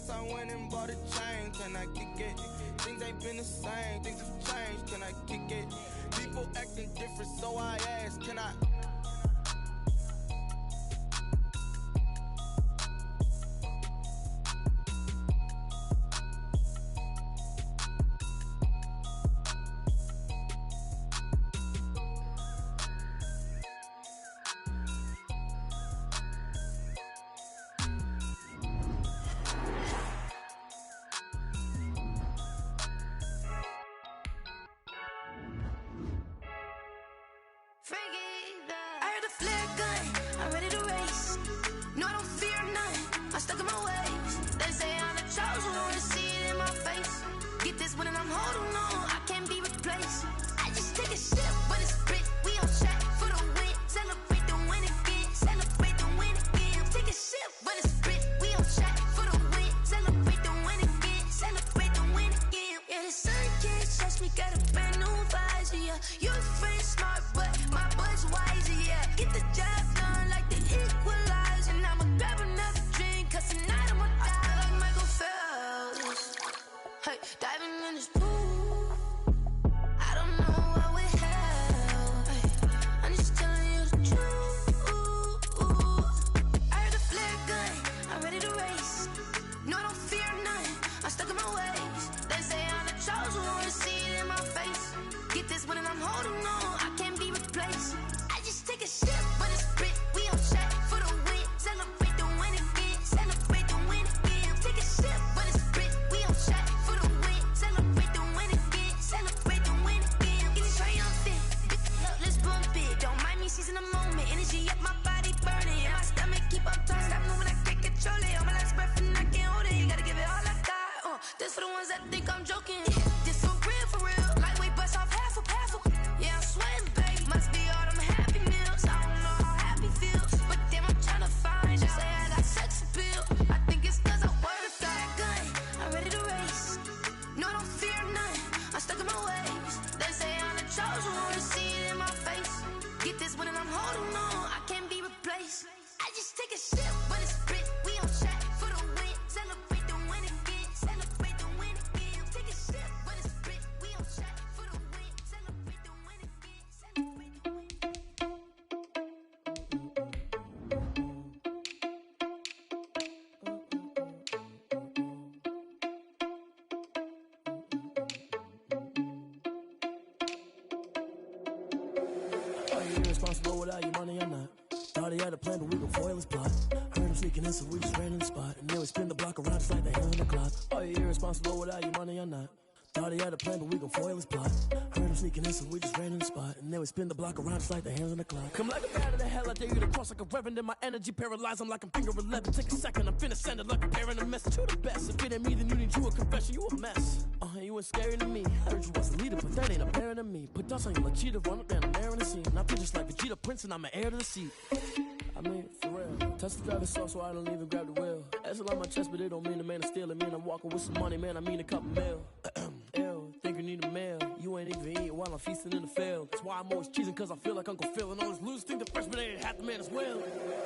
since I went and bought a chain. Can I kick it? Things ain't been the same, things have changed. Can I kick it? People acting different, so I ask, can I? Irresponsible without your money or not. Thought he had a plan, but we gon' foil his plot. Heard him sneaking in, so we just ran in the spot. And then we spin the block around just like the hand on the clock. Are you irresponsible without your money or not? Thought he had a plan, but we gon' foil his plot. Heard him sneaking in, so we just ran in the spot. And then we spin the block around just like the hands on the clock. Come like a bat of the hell, I dare you to cross like a reverend. And my energy paralyzed, I'm like I'm finger 11. Take a second, I'm finna send it like a parent a message to the best. If it ain't me, then you need you a confession, you a mess. You ain't scary to me. Heard you was a leader, but that ain't apparent to me. Put dust on you like cheetah, run up down the air in the scene. I feel just like Vegeta Prince, and I'm an heir to the seat. I mean, for real. Touch the driver's soft, so I don't even grab the wheel. That's on my chest, but it don't mean the man is stealing. Man, I'm walking with some money, man, I mean a couple mil. Ew, think you need a meal. You ain't even eating while I'm feasting in the field. That's why I'm always cheesing, cause I feel like Uncle Phil. And all those losers think the freshman ain't half the man as well.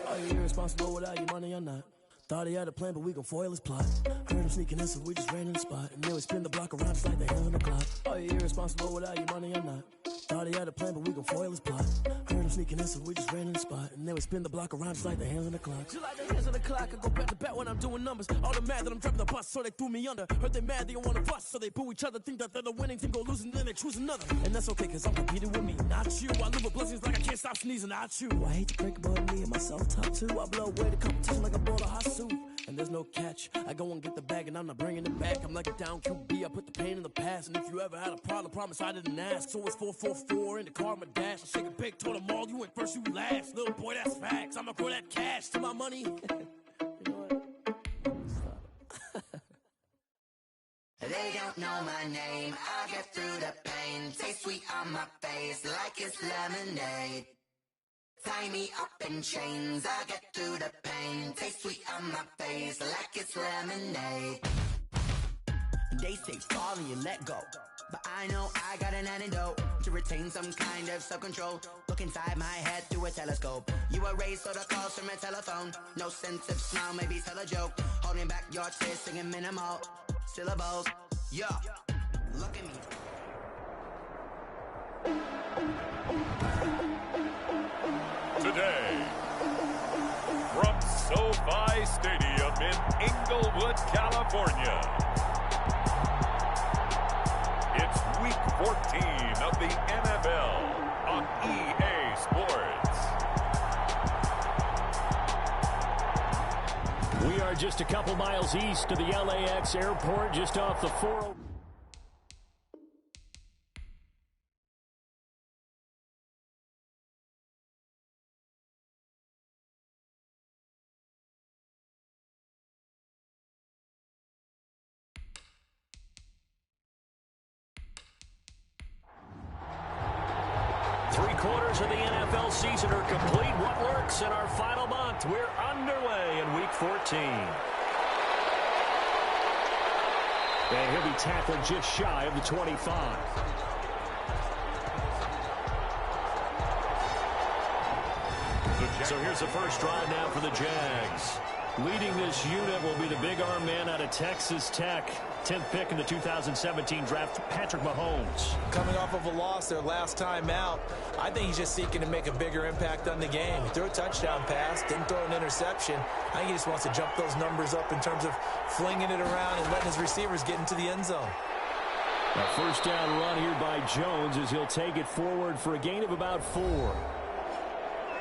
Are you irresponsible without your money or not? Thought he had a plan, but we gon' foil his plot. Heard him sneaking in, so we just ran in the spot. And then we spin the block around just like the hands on the clock. Are you irresponsible without your money or not? Thought he had a plan, but we gon' foil his plot. Heard him sneaking in, so we just ran in the spot. And then we spin the block around just like the hands on the clock. Just like the hands on the clock, I go back to back when I'm doing numbers. All the mad that I'm driving the bus, so they threw me under. Heard they mad, they don't wanna bust, so they boo each other. Think that they're the winning team, go losing, then they choose another. And that's okay, cause I'm competing with me, not you. I live with blessings like I can't stop sneezing, not you. I hate to break about me and myself top two. I blow away the competition like I bought a hot suit. And there's no catch, I go and get the bag and I'm not bringing it back. I'm like a down QB, I put the pain in the past. And if you ever had a problem, promise I didn't ask. So it's 444 in the car, my dash. I shake a big, told them all, you went first, you last. Little boy, that's facts, I'ma grow that cash to my money. You know what? Stop. They don't know my name, I get through the pain. Taste sweet on my face like it's lemonade. Tie me up in chains, I get through the pain. Taste sweet on my face like it's lemonade. They say fall and you let go, but I know I got an antidote to retain some kind of self-control. Look inside my head through a telescope. You erase all the calls from a telephone. No sense of smile, maybe tell a joke. Holding back your tears, singing minimal syllables. Yeah, look at me. Today, from SoFi Stadium in Inglewood, California, it's Week 14 of the NFL on EA Sports. We are just a couple miles east of the LAX airport, just off the 401. 3/4 of the NFL season are complete. What works in our final month? We're underway in Week 14. And he'll be tackled just shy of the 25. So here's the first drive now for the Jags. Leading this unit will be the big arm man out of Texas Tech. 10th pick in the 2017 draft, Patrick Mahomes. Coming off of a loss their last time out, I think he's just seeking to make a bigger impact on the game. He threw a touchdown pass, didn't throw an interception. I think he just wants to jump those numbers up in terms of flinging it around and letting his receivers get into the end zone. A first down run here by Jones as he'll take it forward for a gain of about 4.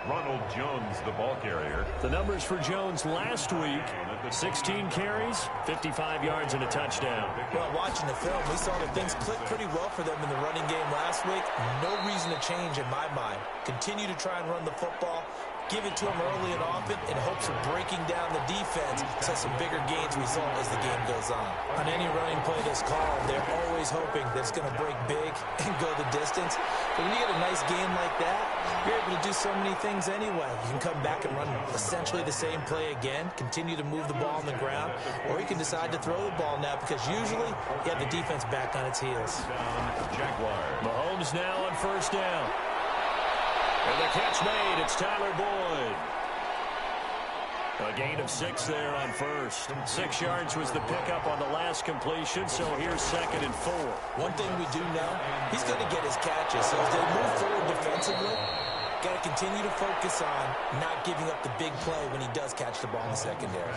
Ronald Jones, the ball carrier. The numbers for Jones last week, 16 carries, 55 yards, and a touchdown. Well, watching the film, we saw that things clicked pretty well for them in the running game last week. No reason to change in my mind. Continue to try and run the football. Give it to him early and often in hopes of breaking down the defense so some bigger gains result as the game goes on. On any running play that's called, they're always hoping that it's going to break big and go the distance. But when you get a nice game like that, you're able to do so many things anyway. You can come back and run essentially the same play again, continue to move the ball on the ground, or you can decide to throw the ball now because usually you have the defense back on its heels. Jaguars. Mahomes now on first down. And the catch made, it's Tyler Boyd. A gain of 6 there on first. 6 yards was the pickup on the last completion, so here's 2nd and 4. One thing we do know, he's going to get his catches. So as they move forward defensively, got to continue to focus on not giving up the big play when he does catch the ball in the secondary.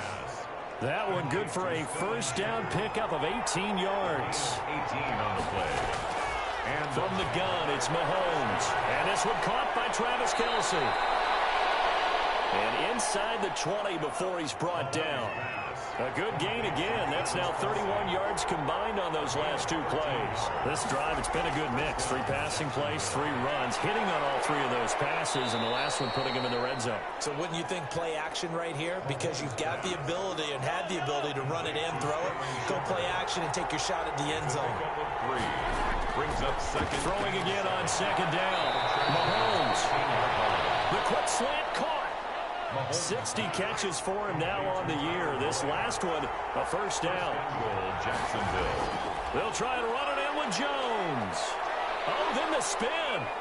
That one good for a first down pickup of 18 yards. 18 on the play. And from the gun, it's Mahomes. And this one caught by Travis Kelce. And inside the 20 before he's brought down. A good gain again. That's now 31 yards combined on those last 2 plays. This drive, it's been a good mix. 3 passing plays, 3 runs, hitting on all 3 of those passes, and the last one putting him in the red zone. So wouldn't you think play action right here? Because you've got the ability and had the ability to run it and throw it. Go play action and take your shot at the end zone. 3 brings up 2nd. Throwing again on 2nd down. Mahomes. The quick slant caught. 60 catches for him now on the year. This last one, a first down. Jacksonville. They'll try and run it in with Jones. Oh, then the spin.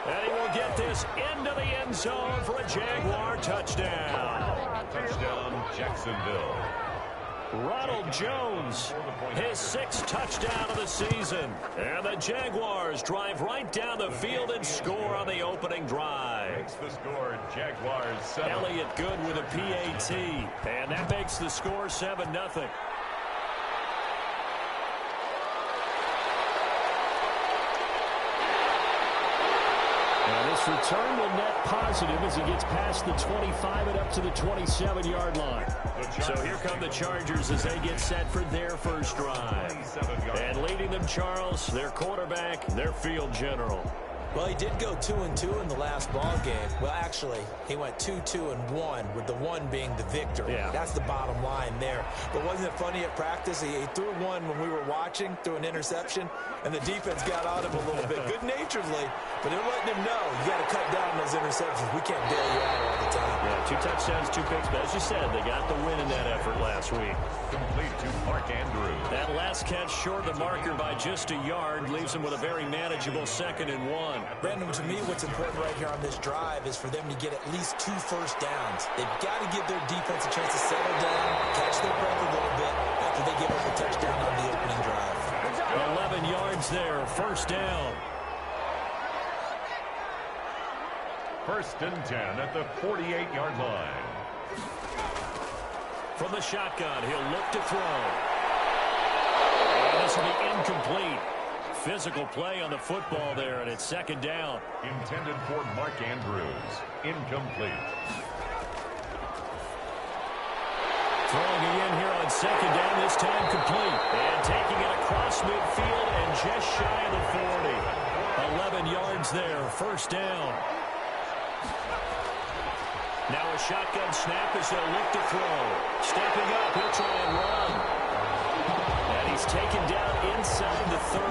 And he will get this into the end zone for a Jaguar touchdown. Touchdown, Jacksonville. Ronald Jones, his 6th touchdown of the season. And the Jaguars drive right down the field and score on the opening drive. Makes the score, Jaguars 7. Elliott Good with a PAT. And that makes the score 7-0. This return will net positive as he gets past the 25 and up to the 27-yard line. So here come the Chargers as they get set for their first drive. And leading them, Charles, their quarterback, their field general. Well, he did go 2-2 in the last ball game. Well, actually, he went 2-2-1, with the 1 being the victory. Yeah. That's the bottom line there. But wasn't it funny at practice? He threw one when we were watching, threw an interception, and the defense got on him a little bit, good-naturedly. But they're letting him know, you got to cut down those interceptions. We can't bail you out all the time. Yeah, 2 touchdowns, 2 picks. But as you said, they got the win in that effort last week. Complete to Mark Andrews. That last catch short of the marker by just a yard leaves him with a very manageable 2nd and 1. Brandon, to me, what's important right here on this drive is for them to get at least 2 first downs. They've got to give their defense a chance to settle down, catch their breath a little bit after they give up a touchdown on the opening drive. 11 yards there, 1st down. 1st and 10 at the 48-yard line. From the shotgun, he'll look to throw. And this will be incomplete. Physical play on the football there, and it's 2nd down. Intended for Mark Andrews. Incomplete. Throwing it in here on 2nd down, this time complete. And taking it across midfield and just shy of the 40. 11 yards there, 1st down. Now a shotgun snap as they'll look to throw. Stepping up, he'll try and run. And he's taken down inside the 30.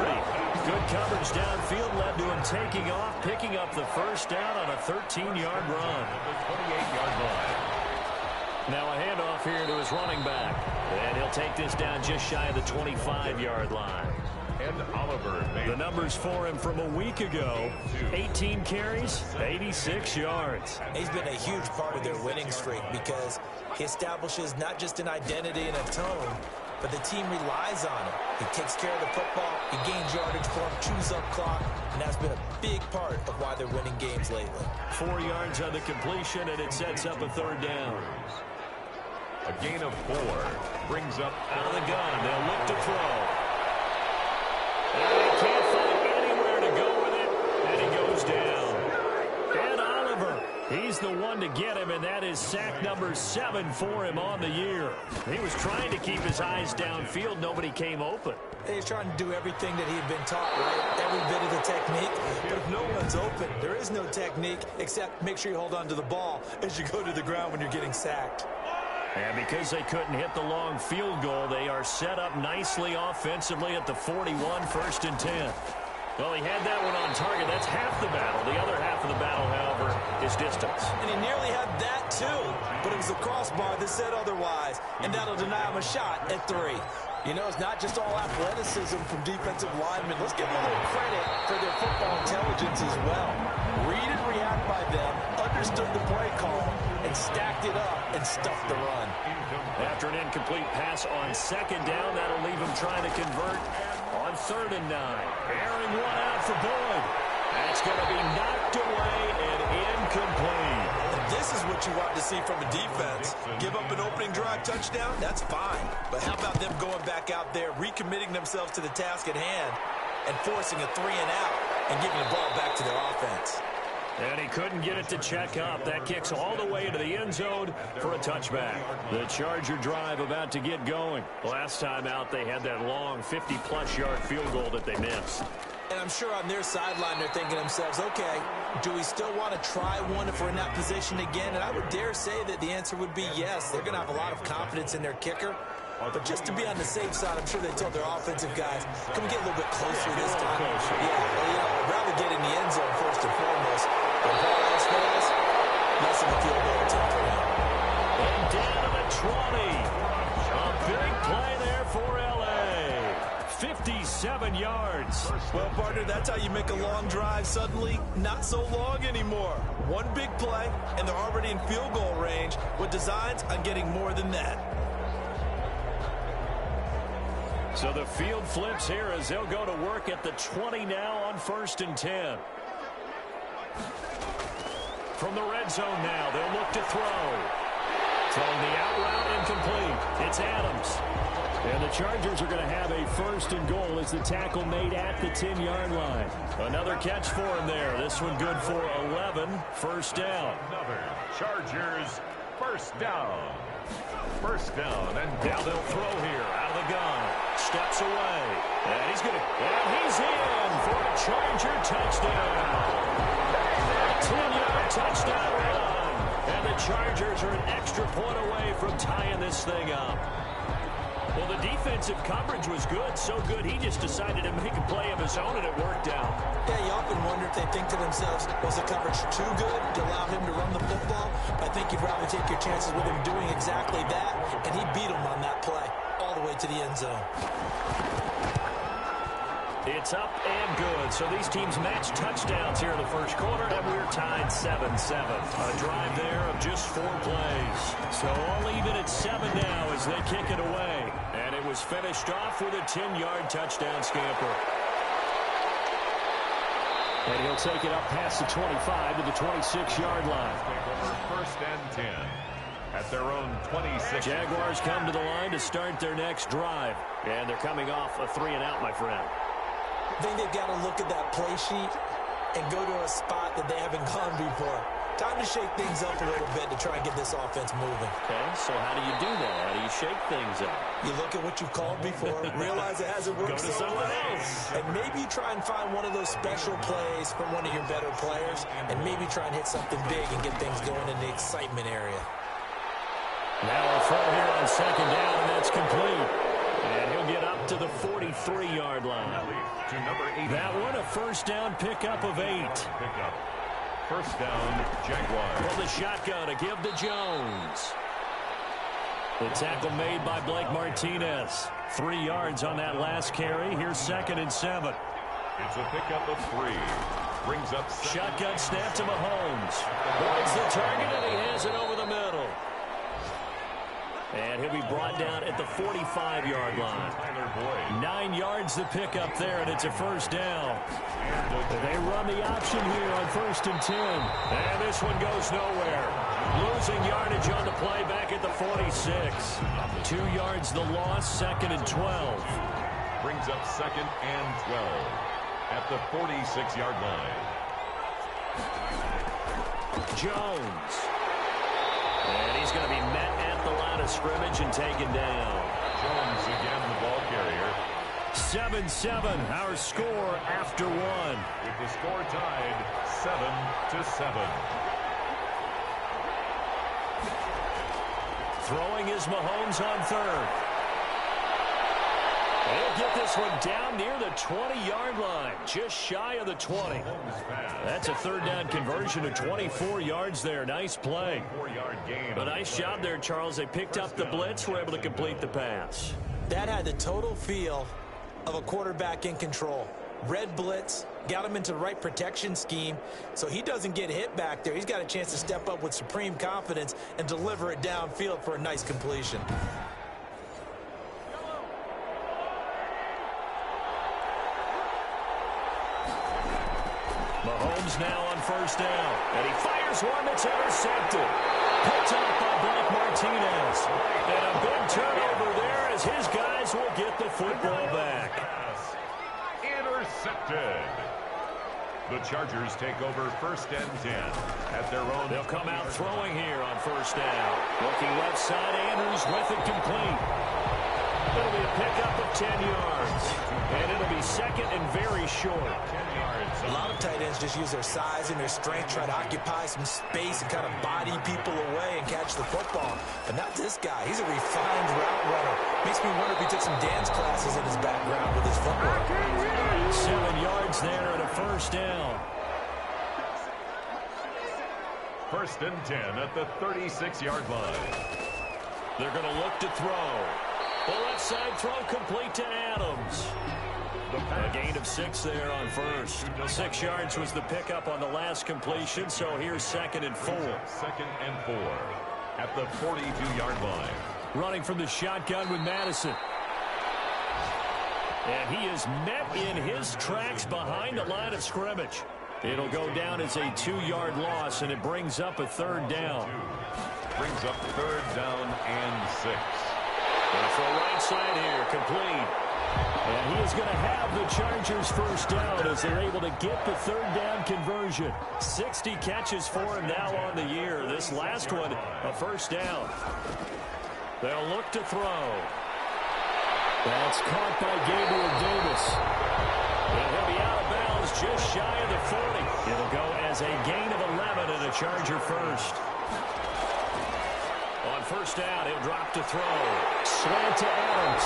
Good coverage downfield led to him taking off, picking up the 1st down on a 13-yard run. The 28-yard line. Now a handoff here to his running back. And he'll take this down just shy of the 25-yard line. And Oliver made the numbers for him from a week ago. 18 carries, 86 yards. He's been a huge part of their winning streak because he establishes not just an identity and a tone, but the team relies on it. He takes care of the football, he gains yardage for him, chews up clock, and that's been a big part of why they're winning games lately. 4 yards on the completion, and it sets up a 3rd down. a gain of 4. Brings up out of the gun. They'll look to throw. They can't find anywhere to go with it, and he goes down. And Oliver, he's the one to get him, and that is sack number 7 for him on the year. He was trying to keep his eyes downfield. Nobody came open. He's trying to do everything that he had been taught, right? Every bit of the technique. But if no one's open, there is no technique except make sure you hold on to the ball as you go to the ground when you're getting sacked. And because they couldn't hit the long field goal, they are set up nicely offensively at the 41, 1st and 10. Well, he had that one on target. That's half the battle. The other half of the battle, however, is distance. And he nearly had that, too. But it was the crossbar that said otherwise. And that'll deny him a shot at 3. You know, it's not just all athleticism from defensive linemen. Let's give them a little credit for their football intelligence as well. Read and react by them, understood the play call, and stacked it up and stuffed the run. After an incomplete pass on 2nd down, that'll leave him trying to convert on 3rd and 9. Airing one out for Boyd. That's going to be knocked away and incomplete. And this is what you want to see from a defense. Give up an opening drive touchdown, that's fine. But how about them going back out there, recommitting themselves to the task at hand, and forcing a 3 and out, and giving the ball back to their offense. And he couldn't get it to check up. That kicks all the way into the end zone for a touchback. The Charger drive about to get going. Last time out, they had that long 50-plus yard field goal that they missed. And I'm sure on their sideline they're thinking to themselves, okay, do we still want to try one if we're in that position again? And I would dare say that the answer would be yes. They're going to have a lot of confidence in their kicker. But just to be on the safe side, I'm sure they told their offensive guys, can we get a little bit closer this time? Closer. Yeah, well, you know, I'd rather get in the end zone first and foremost. But if all else fails, less of a field goal attempt for him. And down to the 20. A big play there for L.A. 57 yards. Well, partner, that's how you make a long drive suddenly not so long anymore. One big play, and they're already in field goal range with designs on getting more than that. So the field flips here as they'll go to work at the 20 now on 1st and 10. From the red zone now, they'll look to throw. Throwing the out route incomplete. It's Adams. And the Chargers are going to have a 1st and goal as the tackle made at the 10-yard line. Another catch for him there. This one good for 11. 1st down. Another Chargers 1st down. 1st down, and now they'll throw here out of the gun. Steps away, and he's in for a Charger touchdown. 10-yard touchdown run, and the Chargers are an extra point away from tying this thing up. Well, the defensive coverage was good, so good he just decided to make a play of his own, and it worked out. Yeah, you often wonder if they think to themselves, was the coverage too good to allow him to run the football? I think you'd rather take your chances with him doing exactly that, and he beat him on that play all the way to the end zone. It's up and good. So these teams match touchdowns here in the first quarter, and we're tied 7-7. A drive there of just 4 plays. So all even at 7 now as they kick it away. And it was finished off with a 10-yard touchdown scamper. And he'll take it up past the 25 to the 26-yard line. First and 10 at their own 26. Jaguars come to the line to start their next drive. And they're coming off a 3-and-out, my friend. I think they've got to look at that play sheet and go to a spot that they haven't gone before. Time to shake things up a little bit to try and get this offense moving. Okay, so how do you do that? How do you shake things up? You look at what you've called before, realize it hasn't worked Go to so something well, else. and maybe try and find one of those special plays from one of your better players, and maybe try and hit something big and get things going in the excitement area. Now a throw here on second down, and that's complete. And he'll get up to the 43-yard line. To number 80. That one a first down pickup of 8. Pickup. First down, Jaguars. From the shotgun, a give to Jones. The tackle made by Blake Martinez. 3 yards on that last carry. Here's 2nd and 7. It's a pickup of 3. Brings up shotgun snap to Mahomes. Wants the target, and he has it over the middle. And he'll be brought down at the 45-yard line. 9 yards to pick up there, and it's a first down. They run the option here on 1st and 10. And this one goes nowhere. Losing yardage on the play back at the 46. 2 yards the loss, 2nd and 12. Brings up 2nd and 12 at the 46-yard line. Jones. And he's going to be met at the line of scrimmage and taken down. Jones again, the ball carrier. 7-7, our score after 1. With the score tied 7-7. Throwing is Mahomes on 3rd. He'll get this one down near the 20-yard line, just shy of the 20. That's a 3rd down conversion of 24 yards there. Nice play. 4-yard gain. A nice job there, Charles. They picked up the blitz, were able to complete the pass. That had the total feel of a quarterback in control. Red blitz, got him into the right protection scheme, so he doesn't get hit back there. He's got a chance to step up with supreme confidence and deliver it downfield for a nice completion. Mahomes now on 1st down, and he fires one that's intercepted. Picked up by Blake Martinez. And a big turnover there as his guys will get the football back. Intercepted. The Chargers take over 1st and 10 at their own. They'll come out throwing here on 1st down. Looking left side, Andrews with it complete. It'll be a pickup of 10 yards. And it'll be 2nd and very short. 10 yards. A lot of tight ends just use their size and their strength, try to occupy some space and kind of body people away and catch the football. But not this guy. He's a refined route runner. Makes me wonder if he took some dance classes in his background with his footwork. 7 yards there and a 1st down. 1st and 10 at the 36-yard line. They're going to look to throw. The left side throw complete to Adams. A gain of 6 there on 1st. 6 yards was the pickup on the last completion, so here's 2nd and 4. 2nd and 4 at the 42-yard line. Running from the shotgun with Madison. And he is met in his tracks behind the line of scrimmage. It'll go down as a 2-yard loss, and it brings up a 3rd down. Brings up 3rd down and 6. And for right side here, complete. And he is going to have the Chargers 1st down as they're able to get the 3rd down conversion. 60 catches for him now on the year. This last one, a 1st down. They'll look to throw. That's caught by Gabriel Davis. And he'll be out of bounds just shy of the 40. It'll go as a gain of 11 and a Charger 1st. On first down. He'll drop to throw. Slant to Adams.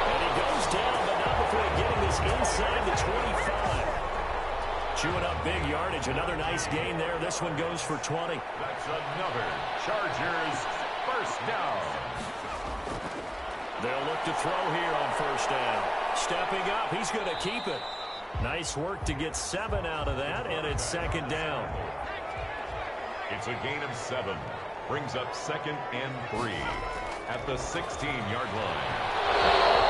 And he goes down, but not before getting this inside the 25. Chewing up big yardage. Another nice gain there. This one goes for 20. That's another Chargers first down. They'll look to throw here on first down. Stepping up. He's going to keep it. Nice work to get 7 out of that, and it's second down. It's a gain of 7. Brings up 2nd and 3 at the 16-yard line.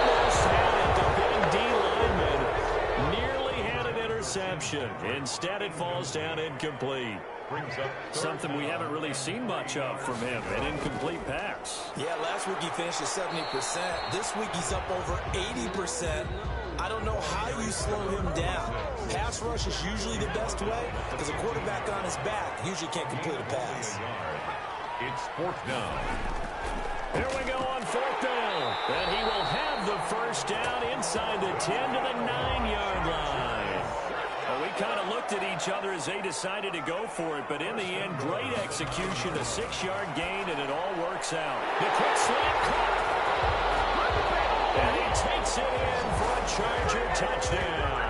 Almost had it. The big D lineman nearly had an interception. Instead, it falls down incomplete. Brings up something we haven't really seen much of from him, an incomplete pass. Yeah, last week he finished at 70%. This week he's up over 80%. I don't know how you slow him down. Pass rush is usually the best way because a quarterback on his back usually can't complete a pass. It's 4th down. Here we go on 4th down. And he will have the first down inside the 10 to the 9-yard line. Well, we kind of looked at each other as they decided to go for it, but in the end, great execution, a 6-yard gain, and it all works out. The quick slant caught. And he takes it in for a Charger touchdown.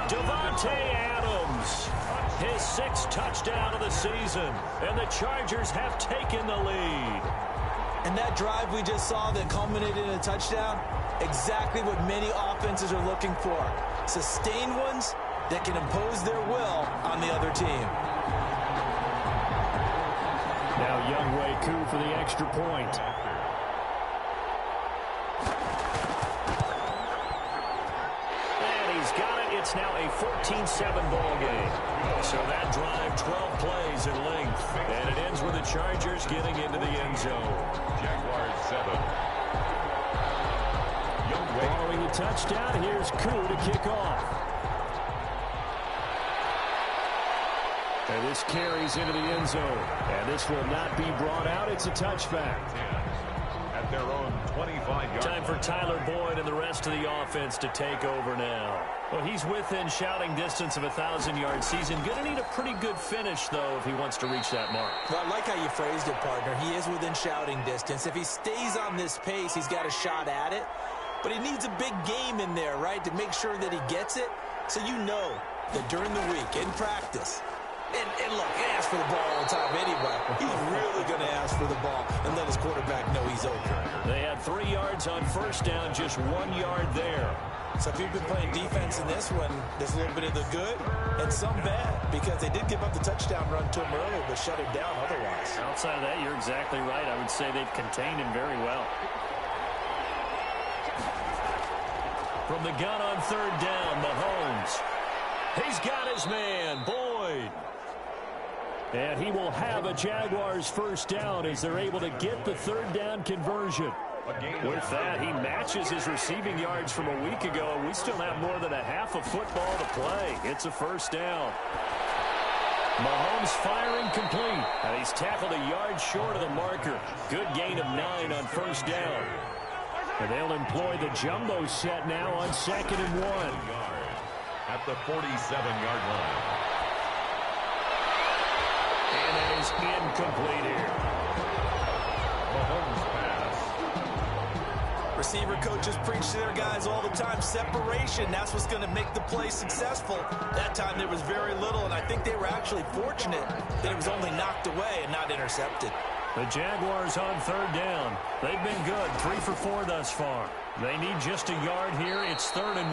Davante Adams, his 6th touchdown of the season, and the Chargers have taken the lead. And that drive we just saw that culminated in a touchdown, exactly what many offenses are looking for. Sustained ones that can impose their will on the other team. Now Younghoe Koo for the extra point. It's now a 14-7 ball game. So that drive, 12 plays in length. And it ends with the Chargers getting into the end zone. Jaguars 7. Following the touchdown, here's Koo to kick off. And this carries into the end zone. And this will not be brought out. It's a touchback. At their own 25-yard. Time for Tyler Boyd and the rest of the offense to take over now. Well, he's within shouting distance of a 1,000-yard season. Going to need a pretty good finish, though, if he wants to reach that mark. Well, I like how you phrased it, partner. He is within shouting distance. If he stays on this pace, he's got a shot at it. But he needs a big game in there, right, to make sure that he gets it. So you know that during the week, in practice, and look, he asks for the ball all the time anyway. He's really going to ask for the ball and let his quarterback know he's open. They had 3 yards on first down, just 1 yard there. So if you've been playing defense in this one, there's a little bit of the good and some bad because they did give up the touchdown run to him earlier but shut him down otherwise. Outside of that, you're exactly right. I would say they've contained him very well. From the gun on 3rd down, Mahomes. He's got his man, Boyd. And he will have a Jaguars first down as they're able to get the 3rd down conversion. With that, he matches his receiving yards from a week ago, and we still have more than a half of football to play. It's a first down. Mahomes firing complete, and he's tackled a yard short of the marker. Good gain of 9 on first down. And they'll employ the jumbo set now on 2nd and 1. At the 47-yard line. And it is incomplete here. Mahomes pass. Receiver coaches preach to their guys all the time. Separation, that's what's going to make the play successful. That time there was very little, and I think they were actually fortunate that it was only knocked away and not intercepted. The Jaguars on 3rd down. They've been good, 3 for 4 thus far. They need just a yard here. It's 3rd and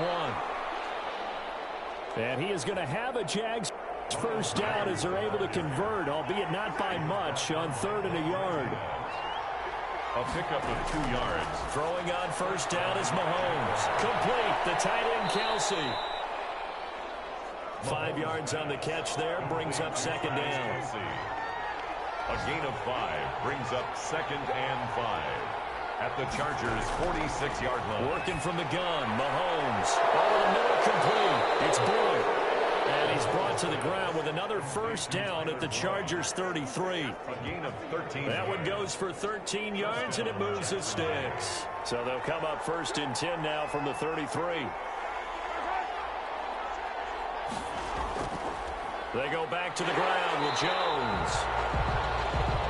1. And he is going to have a Jags first down as they're able to convert, albeit not by much, on 3rd and a yard. A pickup of 2 yards. Throwing on first down is Mahomes. Complete. The tight end, Kelsey. 5 yards on the catch there. Brings up 2nd down. A gain of 5 brings up 2nd and 5. At the Chargers' 46-yard line. Working from the gun, Mahomes. Over the middle, complete. It's Boyd. And he's brought to the ground with another first down at the Chargers' 33. A gain of 13. That one goes for 13 yards, and it moves the sticks. So they'll come up 1st and 10 now from the 33. They go back to the ground with Jones.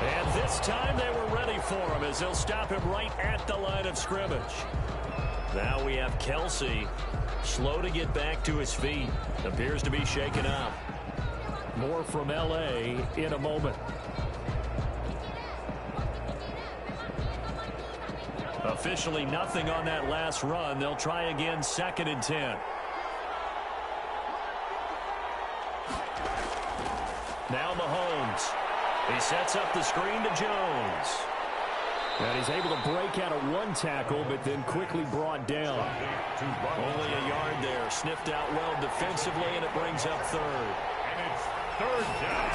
And this This time they were ready for him as they'll stop him right at the line of scrimmage. Now we have Kelsey, slow to get back to his feet. Appears to be shaken up. More from L.A. in a moment. Officially nothing on that last run. They'll try again, 2nd and 10. Now Mahomes. He sets up the screen to Jones. And he's able to break out of one tackle, but then quickly brought down. Only a yard there. Sniffed out well defensively, and it brings up 3rd. And it's 3rd down.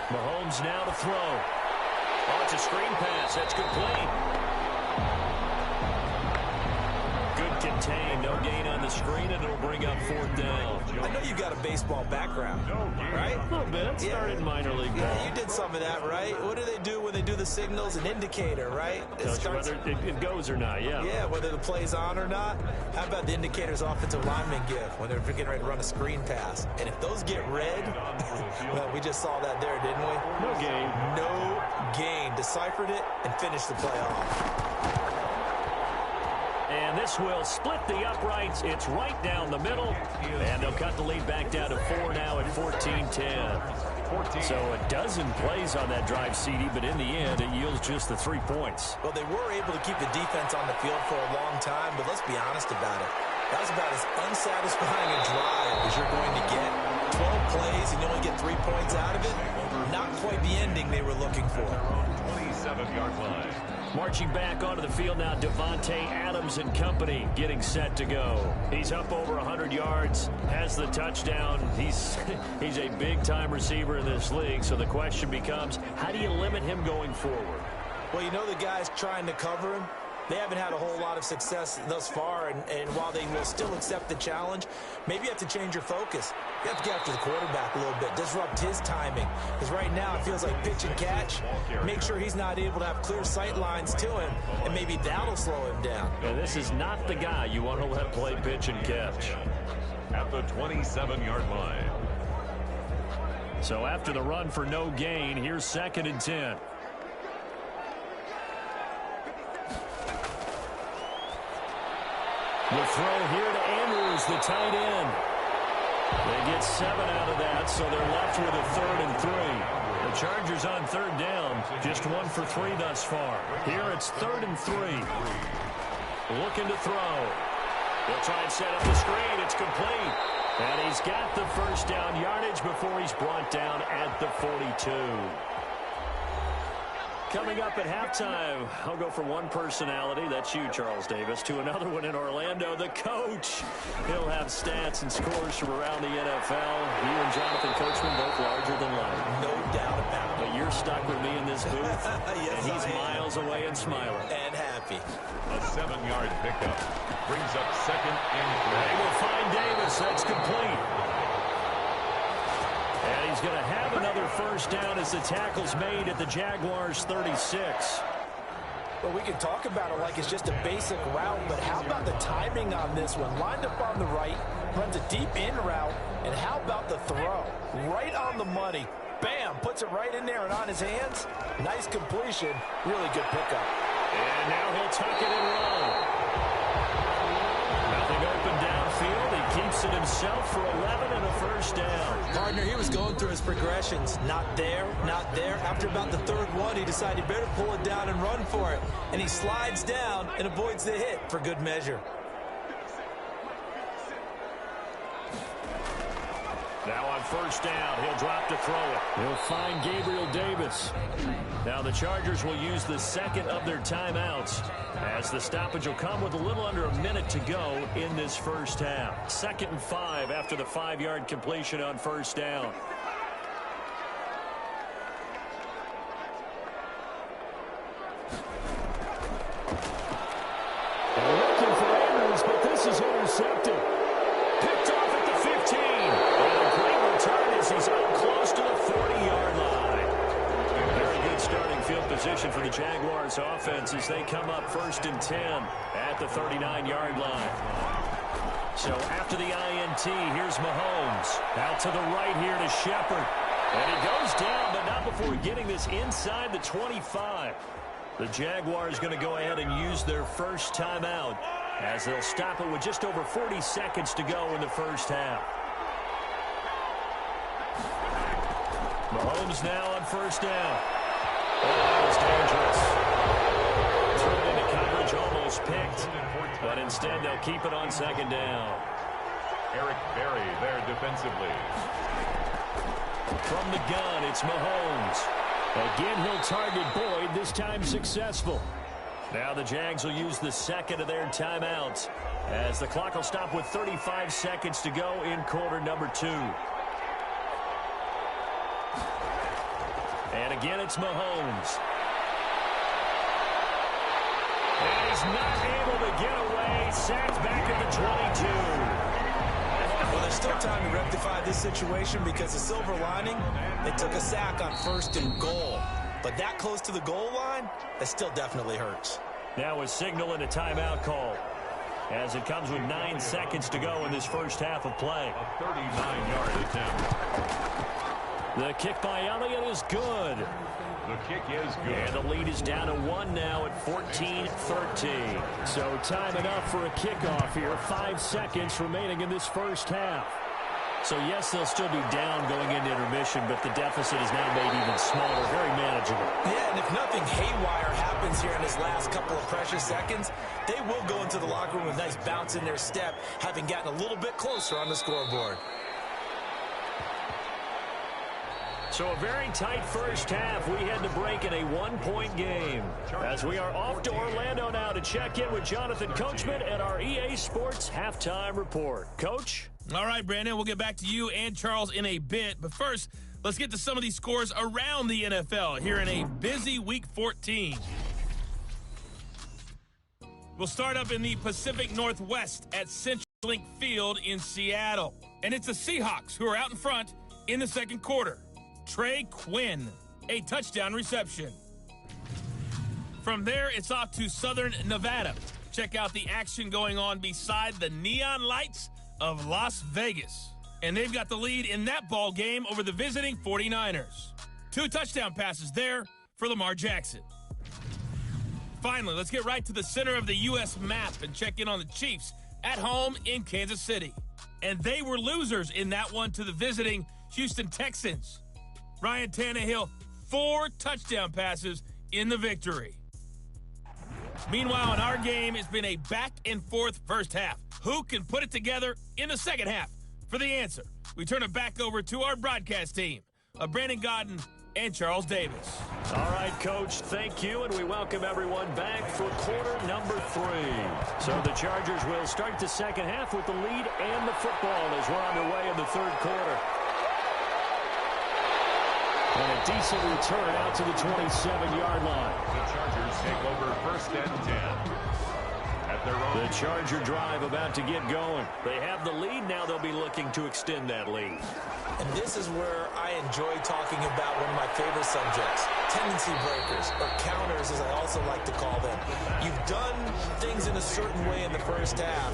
Mahomes now to throw. Oh, it's a screen pass. That's complete. Good contain. No gain on the screen, and it'll bring up 4th down. I know you've got a baseball background, right? A little bit. Started in minor league ball. Yeah, you did some of that, right? What do they do when they do the signals? An indicator, right? Tells you whether it goes or not, yeah. Yeah, whether the play's on or not. How about the indicators offensive linemen give when they're getting ready to run a screen pass? And if those get red, well, we just saw that there, didn't we? No gain. No gain. Deciphered it and finished the play off. And this will split the uprights. It's right down the middle. And they'll cut the lead back down to 4 now at 14-10. So a dozen plays on that drive, CD, but in the end, it yields just the 3 points. Well, they were able to keep the defense on the field for a long time, but let's be honest about it. That was about as unsatisfying a drive as you're going to get. 12 plays and you only get 3 points out of it. Not quite the ending they were looking for. 27-yard line. Marching back onto the field now, Devontae Adams and company getting set to go. He's up over 100 yards, has the touchdown. He's a big-time receiver in this league, so the question becomes, how do you limit him going forward? Well, you know the guys trying to cover him. They haven't had a whole lot of success thus far, and while they will still accept the challenge, maybe you have to change your focus. You have to get after the quarterback a little bit, disrupt his timing. Because right now it feels like pitch and catch. Make sure he's not able to have clear sight lines to him, and maybe that'll slow him down. And this is not the guy you want to let play pitch and catch. At the 27-yard line. So after the run for no gain, here's 2nd and 10. The throw here to Andrews, the tight end. They get 7 out of that, so they're left with a 3rd and 3. The Chargers on 3rd down, just 1 for 3 thus far. Here it's 3rd and 3. Looking to throw. They'll try and set up the screen. It's complete. And he's got the 1st down yardage before he's brought down at the 42. Coming up at halftime, I'll go from one personality, that's you, Charles Davis, to another one in Orlando, the coach. He'll have stats and scores from around the NFL. You and Jonathan Coachman both larger than life. No doubt about it. But you're stuck with me in this booth, yes, and he's miles away and smiling. And happy. A 7-yard pickup brings up 2nd and 3. They will find Davis. That's complete. And he's going to have another 1st down as the tackle's made at the Jaguars' 36. Well, we can talk about it like it's just a basic route, but how about the timing on this one? Lined up on the right, runs a deep in route, and how about the throw? Right on the money. Bam, puts it right in there and on his hands. Nice completion. Really good pickup. And now he'll tuck it and run. Nothing open downfield. He keeps it himself for 11 and a 1st down. Partner, he was going through his progressions. Not there, not there. After about the 3rd one, he decided he better pull it down and run for it. And he slides down and avoids the hit for good measure. Now on 1st down, he'll drop to throw it. He'll find Gabriel Davis. Now the Chargers will use the 2nd of their timeouts as the stoppage will come with a little under a minute to go in this 1st half. 2nd and 5 after the 5-yard completion on 1st down. And looking for Andrews, but this is intercepted. Picked off at the 15. And a great return as he's up close to the 40-yard line. Very good starting field position for the Jaguars offense as they come up 1st and 10 at the 39-yard line. So after the INT, here's Mahomes. Out to the right here to Shepard. And he goes down, but not before getting this inside the 25. The Jaguars going to go ahead and use their first timeout as they'll stop it with just over 40 seconds to go in the first half. Mahomes now on first down. Oh, that was dangerous. Thrown into coverage, almost picked, but instead they'll keep it on second down. Eric Berry there defensively. From the gun, it's Mahomes. Again, he'll target Boyd, this time successful. Now the Jags will use the second of their timeouts as the clock will stop with 35 seconds to go in quarter number 2. And again, it's Mahomes. And he's not able to get away. Sacked back at the 22. Well, there's still time to rectify this situation because the silver lining, they took a sack on first and goal. But that close to the goal line, that still definitely hurts. Now a signal and a timeout call as it comes with 9 seconds to go in this first half of play. A 39-yard attempt. The kick by Elliott is good. The kick is good. And the lead is down to 1 now at 14-13. So time enough for a kickoff here. 5 seconds remaining in this first half. So yes, they'll still be down going into intermission, but the deficit is now made even smaller. Very manageable. Yeah, and if nothing haywire happens here in his last couple of precious seconds, they will go into the locker room with a nice bounce in their step, having gotten a little bit closer on the scoreboard. So a very tight first half. We had to break in a 1-point game. As we are off to Orlando now to check in with Jonathan Coachman and our EA Sports Halftime Report. Coach? All right, Brandon, we'll get back to you and Charles in a bit. But first, let's get to some of these scores around the NFL here in a busy Week 14. We'll start up in the Pacific Northwest at CenturyLink Field in Seattle. And it's the Seahawks who are out in front in the second quarter. Trey Quinn, a touchdown reception. From there, it's off to Southern Nevada. Check out the action going on beside the neon lights of Las Vegas. And they've got the lead in that ball game over the visiting 49ers. 2 touchdown passes there for Lamar Jackson. Finally, let's get right to the center of the U.S. map and check in on the Chiefs at home in Kansas City. And they were losers in that one to the visiting Houston Texans. Ryan Tannehill, 4 touchdown passes in the victory. Meanwhile, in our game, it's been a back-and-forth first half. Who can put it together in the second half? For the answer, we turn it back over to our broadcast team of Brandon Gaudin and Charles Davis. All right, Coach, thank you, and we welcome everyone back for quarter number 3. So the Chargers will start the second half with the lead and the football as we're underway in the third quarter. And a decent return out to the 27-yard line. The Chargers take over first and 10. At their own. The Charger drive about to get going. They have the lead. Now they'll be looking to extend that lead. And this is where I enjoy talking about one of my favorite subjects, tendency breakers, or counters as I also like to call them. You've done things in a certain way in the first half,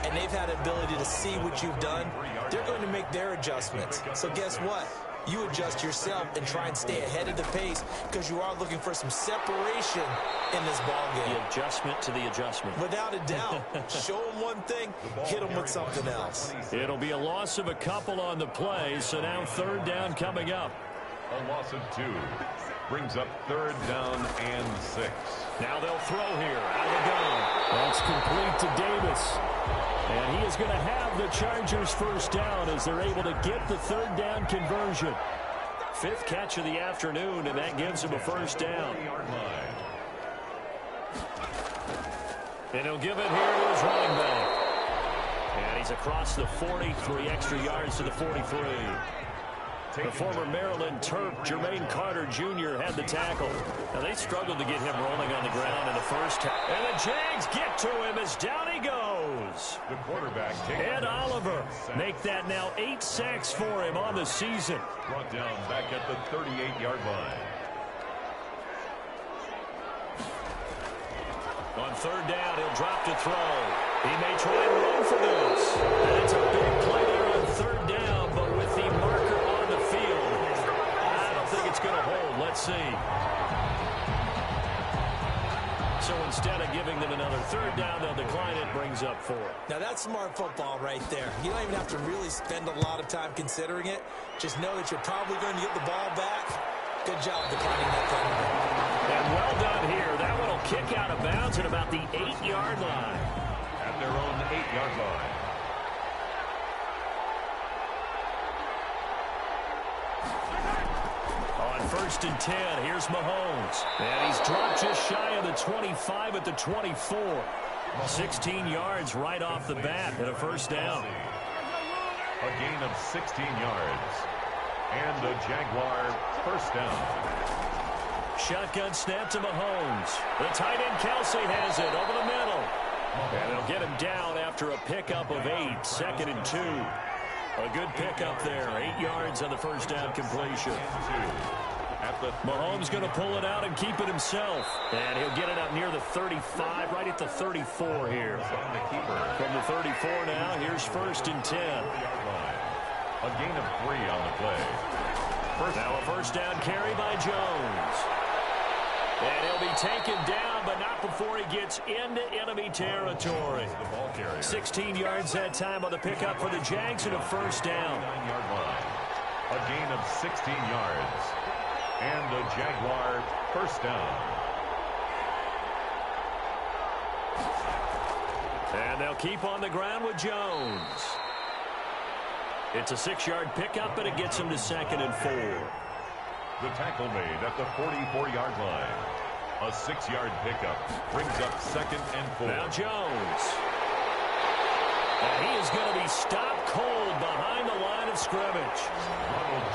and they've had the ability to see what you've done. They're going to make their adjustments. So guess what? You adjust yourself and try and stay ahead of the pace because you are looking for some separation in this ball game. The adjustment to the adjustment. Without a doubt. Show them one thing, hit them with something else. It'll be a loss of a couple on the play, so now third down coming up. A loss of 2 brings up third down and 6. Now they'll throw here out of the gun. That's complete to Davis. And he is going to have the Chargers first down as they're able to get the third down conversion. 5th catch of the afternoon, and that gives him a first down. And he'll give it here to his running back. And he's across the 40, 3 extra yards to the 43. The former Maryland Terp, Jermaine Carter Jr. had the tackle. Now, they struggled to get him rolling on the ground in the first half. And the Jags get to him as down he goes. The quarterback, Ed Oliver, make that now 8 sacks for him on the season. Brought down back at the 38-yard line. On third down, he'll drop to throw. He may try and run for this. And it's a big play there on third down, but with the marker on the field, let's see. So instead of giving them another third down, they'll decline it, brings up 4. Now that's smart football right there. You don't even have to really spend a lot of time considering it. Just know that you're probably going to get the ball back. Good job declining that penalty. And well done here. That one will kick out of bounds at about the 8-yard line. At their own 8-yard line. On 1st and 10, here's Mahomes. And he's dropped just shy of the 25 at the 24. 16 yards right off the bat and a first down. A gain of 16 yards. And a Jaguar first down. Shotgun snap to Mahomes. The tight end Kelce has it over the middle. And they'll get him down after a pickup of 8. 2nd and 2. A good pickup there. 8 yards on the first down completion. Mahomes going to pull it out and keep it himself. And he'll get it up near the 35, right at the 34 here. From the 34 now, here's 1st and 10. A gain of 3 on the play. Now a first down carry by Jones. And he'll be taken down, but not before he gets into enemy territory. 16 yards that time on the pickup for the Jags and a first down. 9-yard line. A gain of 16 yards. And a Jaguar first down. And they'll keep on the ground with Jones. It's a 6-yard pickup, and it gets him to 2nd and 4. The tackle made at the 44-yard line. A 6-yard pickup brings up 2nd and 4. Now Jones. And he is going to be stopped cold behind the line of scrimmage.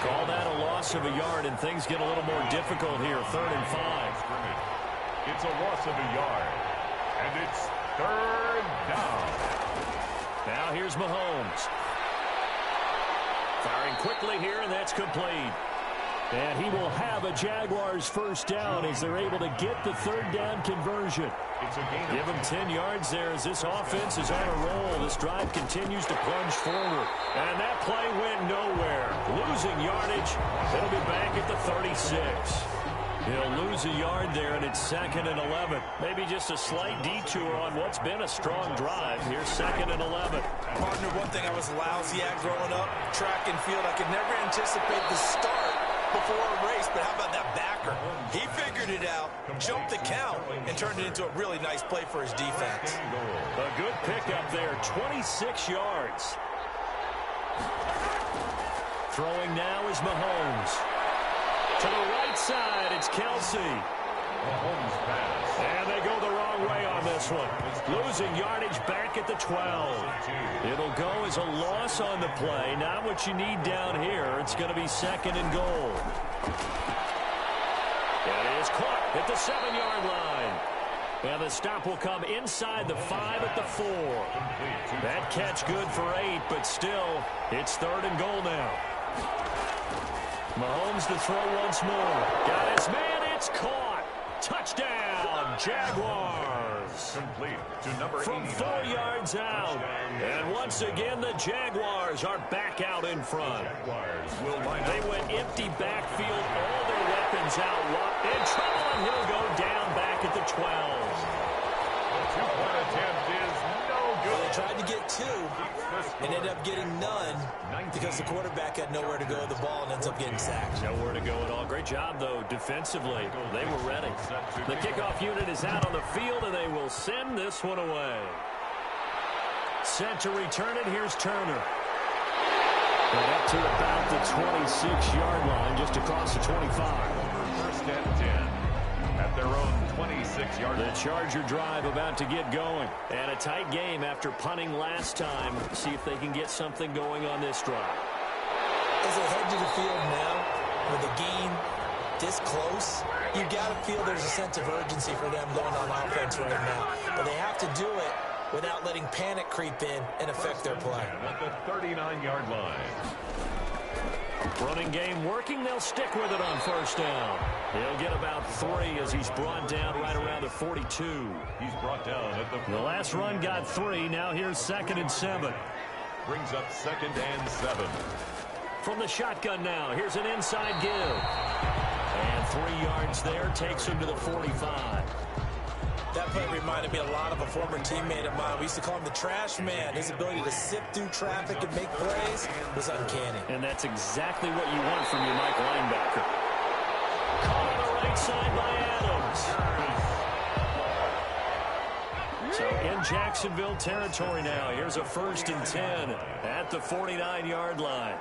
Call that a loss of a yard, and things get a little more difficult here. 3rd and 5. It's a loss of a yard. And it's 3rd down. Now here's Mahomes. Firing quickly here, and that's complete. And he will have a Jaguars first down as they're able to get the 3rd down conversion. Give him 10 yards there as this offense is on a roll. This drive continues to plunge forward. And that play went nowhere. Losing yardage. It'll be back at the 36. He'll lose a yard there, and it's 2nd and 11. Maybe just a slight detour on what's been a strong drive. Here's 2nd and 11. Partner, one thing I was lousy at growing up, track and field, I could never anticipate the start before a race, but how about that backer? He figured it out, jumped the count, and turned it into a really nice play for his defense. A good pickup there, 26 yards. Throwing now is Mahomes. To the right side, it's Kelce. Mahomes pass. And they go the wrong way on this one. Losing yardage back at the 12. It'll go as a loss on the play. Not what you need down here. It's going to be 2nd and goal. It is caught at the 7-yard line. And the stop will come inside the 5 at the 4. That catch good for 8, but still, it's 3rd and goal now. Mahomes to throw once more. Got his man. It's caught. Touchdown, Jaguars. Complete to number 89. From 4 yards out. And once again, the Jaguars are back out in front. They went empty backfield, all their weapons out. In trouble, and he'll go down back at the 12. The two-point attempt is no good. Well, they tried to get 2 and ended up getting none because the quarterback had nowhere to go with the ball and ends up getting sacked. Nowhere to go at all. Great job, though, defensively. They were ready. The kickoff unit is out on the field, and they will send this one away. Set to return it. Here's Turner. And up to about the 26-yard line, just across the 25. 1st and 10. At their own 26-yard line. The Charger drive about to get going. And a tight game after punting last time. See if they can get something going on this drive. As they head to the field now, with the game this close, you got to feel there's a sense of urgency for them going on offense right now. But they have to do it without letting panic creep in and affect their play. At the 39-yard line. Running game working. They'll stick with it on 1st down. He'll get about 3 as he's brought down right around the 42. He's brought down at the last run got 3. Now here's 2nd and 7. Brings up 2nd and 7. From the shotgun now, here's an inside give. And 3 yards there, takes him to the 45. That play reminded me a lot of a former teammate of mine. We used to call him the trash man. His ability to sift through traffic and make plays was uncanny. And that's exactly what you want from your Mike linebacker. Caught on the right side by Adams. So in Jacksonville territory now. Here's a 1st and 10 at the 49-yard line.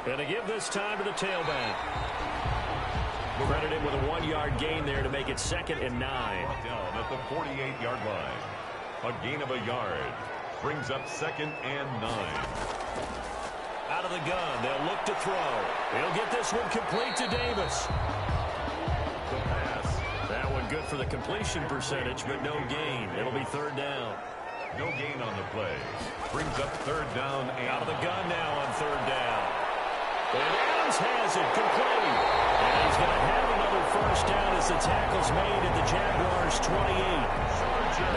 Going to give this time to the tailback. Credited with a 1-yard gain there to make it 2nd and 9. Down at the 48-yard line. A gain of a yard. Brings up 2nd and 9. Out of the gun. They'll look to throw. He'll get this one complete to Davis. The pass. That one good for the completion percentage, but no gain. It'll be 3rd down. No gain on the play. Brings up 3rd down. And out of the gun now on 3rd down. And Adams has it complete. And he's going to have another 1st down as the tackle's made at the Jaguars' 28.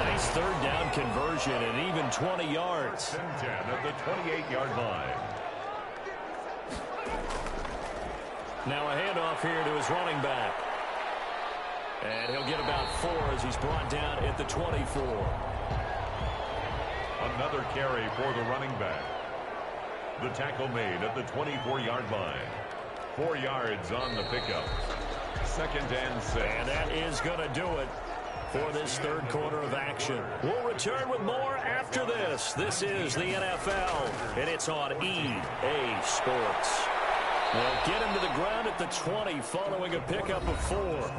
Nice 3rd down conversion and even 20 yards. 10 at the 28-yard line. Now a handoff here to his running back. And he'll get about 4 as he's brought down at the 24. Another carry for the running back. The tackle made at the 24-yard line. 4 yards on the pickup. 2nd and 6. And that is going to do it for this 3rd quarter of action. We'll return with more after this. This is the NFL, and it's on EA Sports. They'll get him to the ground at the 20 following a pickup of 4.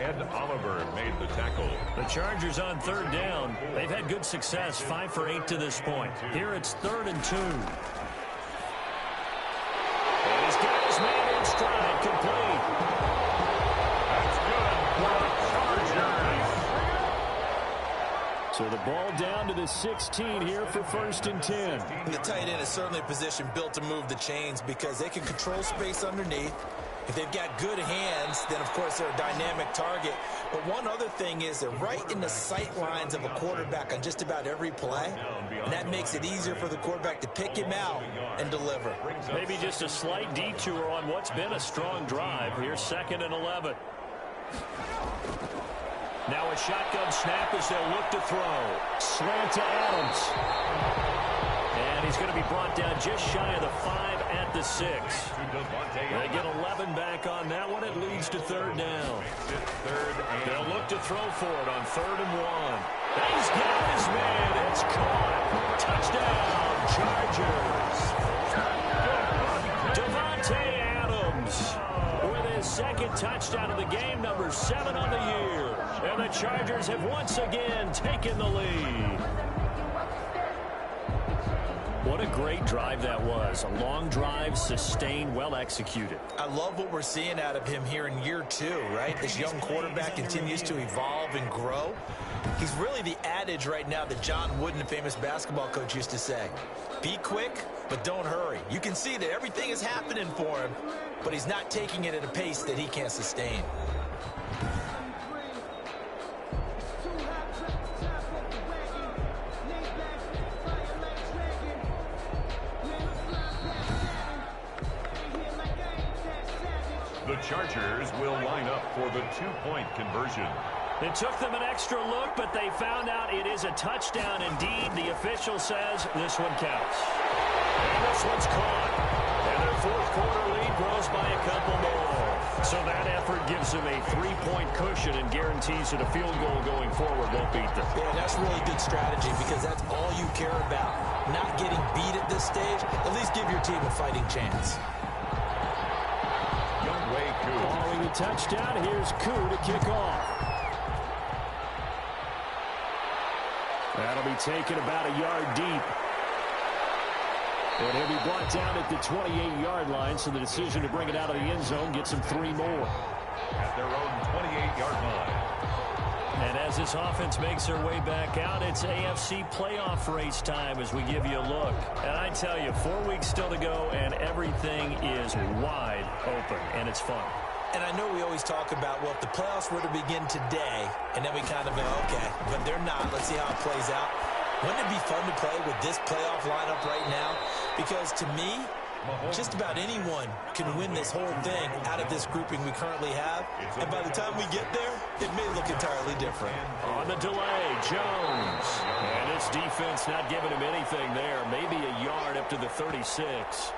Ed Oliver made the tackle. The Chargers on 3rd down. They've had good success, 5 for 8 to this point. Here it's 3rd and 2. And he's got his man in stride, complete. That's good for the Chargers. So the ball down to the 16 here for 1st and 10. And the tight end is certainly a position built to move the chains because they can control space underneath. If they've got good hands, then, of course, they're a dynamic target. But one other thing is they're right in the sight lines of a quarterback on just about every play. And that makes it easier for the quarterback to pick him out and deliver. Maybe just a slight detour on what's been a strong drive. Here's 2nd and 11. Now a shotgun snap as they'll look to throw. Slant to Adams. And he's going to be brought down just shy of the 5 at the 6. They get 11 back on that one. It leads to 3rd down. They'll look to throw for it on 3rd and 1. He's got his man. It's caught. Touchdown, Chargers. Davante Adams with his 2nd touchdown of the game, number 7 on the year. And the Chargers have once again taken the lead. What a great drive that was. A long drive, sustained, well executed. I love what we're seeing out of him here in year 2, right? This young quarterback continues to evolve and grow. He's really the adage right now that John Wooden, the famous basketball coach, used to say. Be quick, but don't hurry. You can see that everything is happening for him, but he's not taking it at a pace that he can't sustain. The Chargers will line up for the 2-point conversion. It took them an extra look, but they found out it is a touchdown indeed. The official says this one counts. And this one's caught. And their 4th quarter lead grows by a couple more. So that effort gives them a 3-point cushion and guarantees that a field goal going forward won't beat them. Yeah, that's really good strategy because that's all you care about. Not getting beat at this stage. At least give your team a fighting chance. Following the touchdown, here's Koo to kick off. That'll be taken about a yard deep. And he'll be brought down at the 28-yard line, so the decision to bring it out of the end zone gets him 3 more. At their own 28-yard line. And as this offense makes their way back out, it's AFC playoff race time as we give you a look. And I tell you, 4 weeks still to go, and everything is wide open, and it's fun. And I know we always talk about, well, if the playoffs were to begin today, and then we kind of go, okay, but they're not. Let's see how it plays out. Wouldn't it be fun to play with this playoff lineup right now? Because to me, Just about anyone can win this whole thing out of this grouping we currently have. And by the time we get there, it may look entirely different. On the delay, Jones. And his defense not giving him anything there. Maybe a yard up to the 36.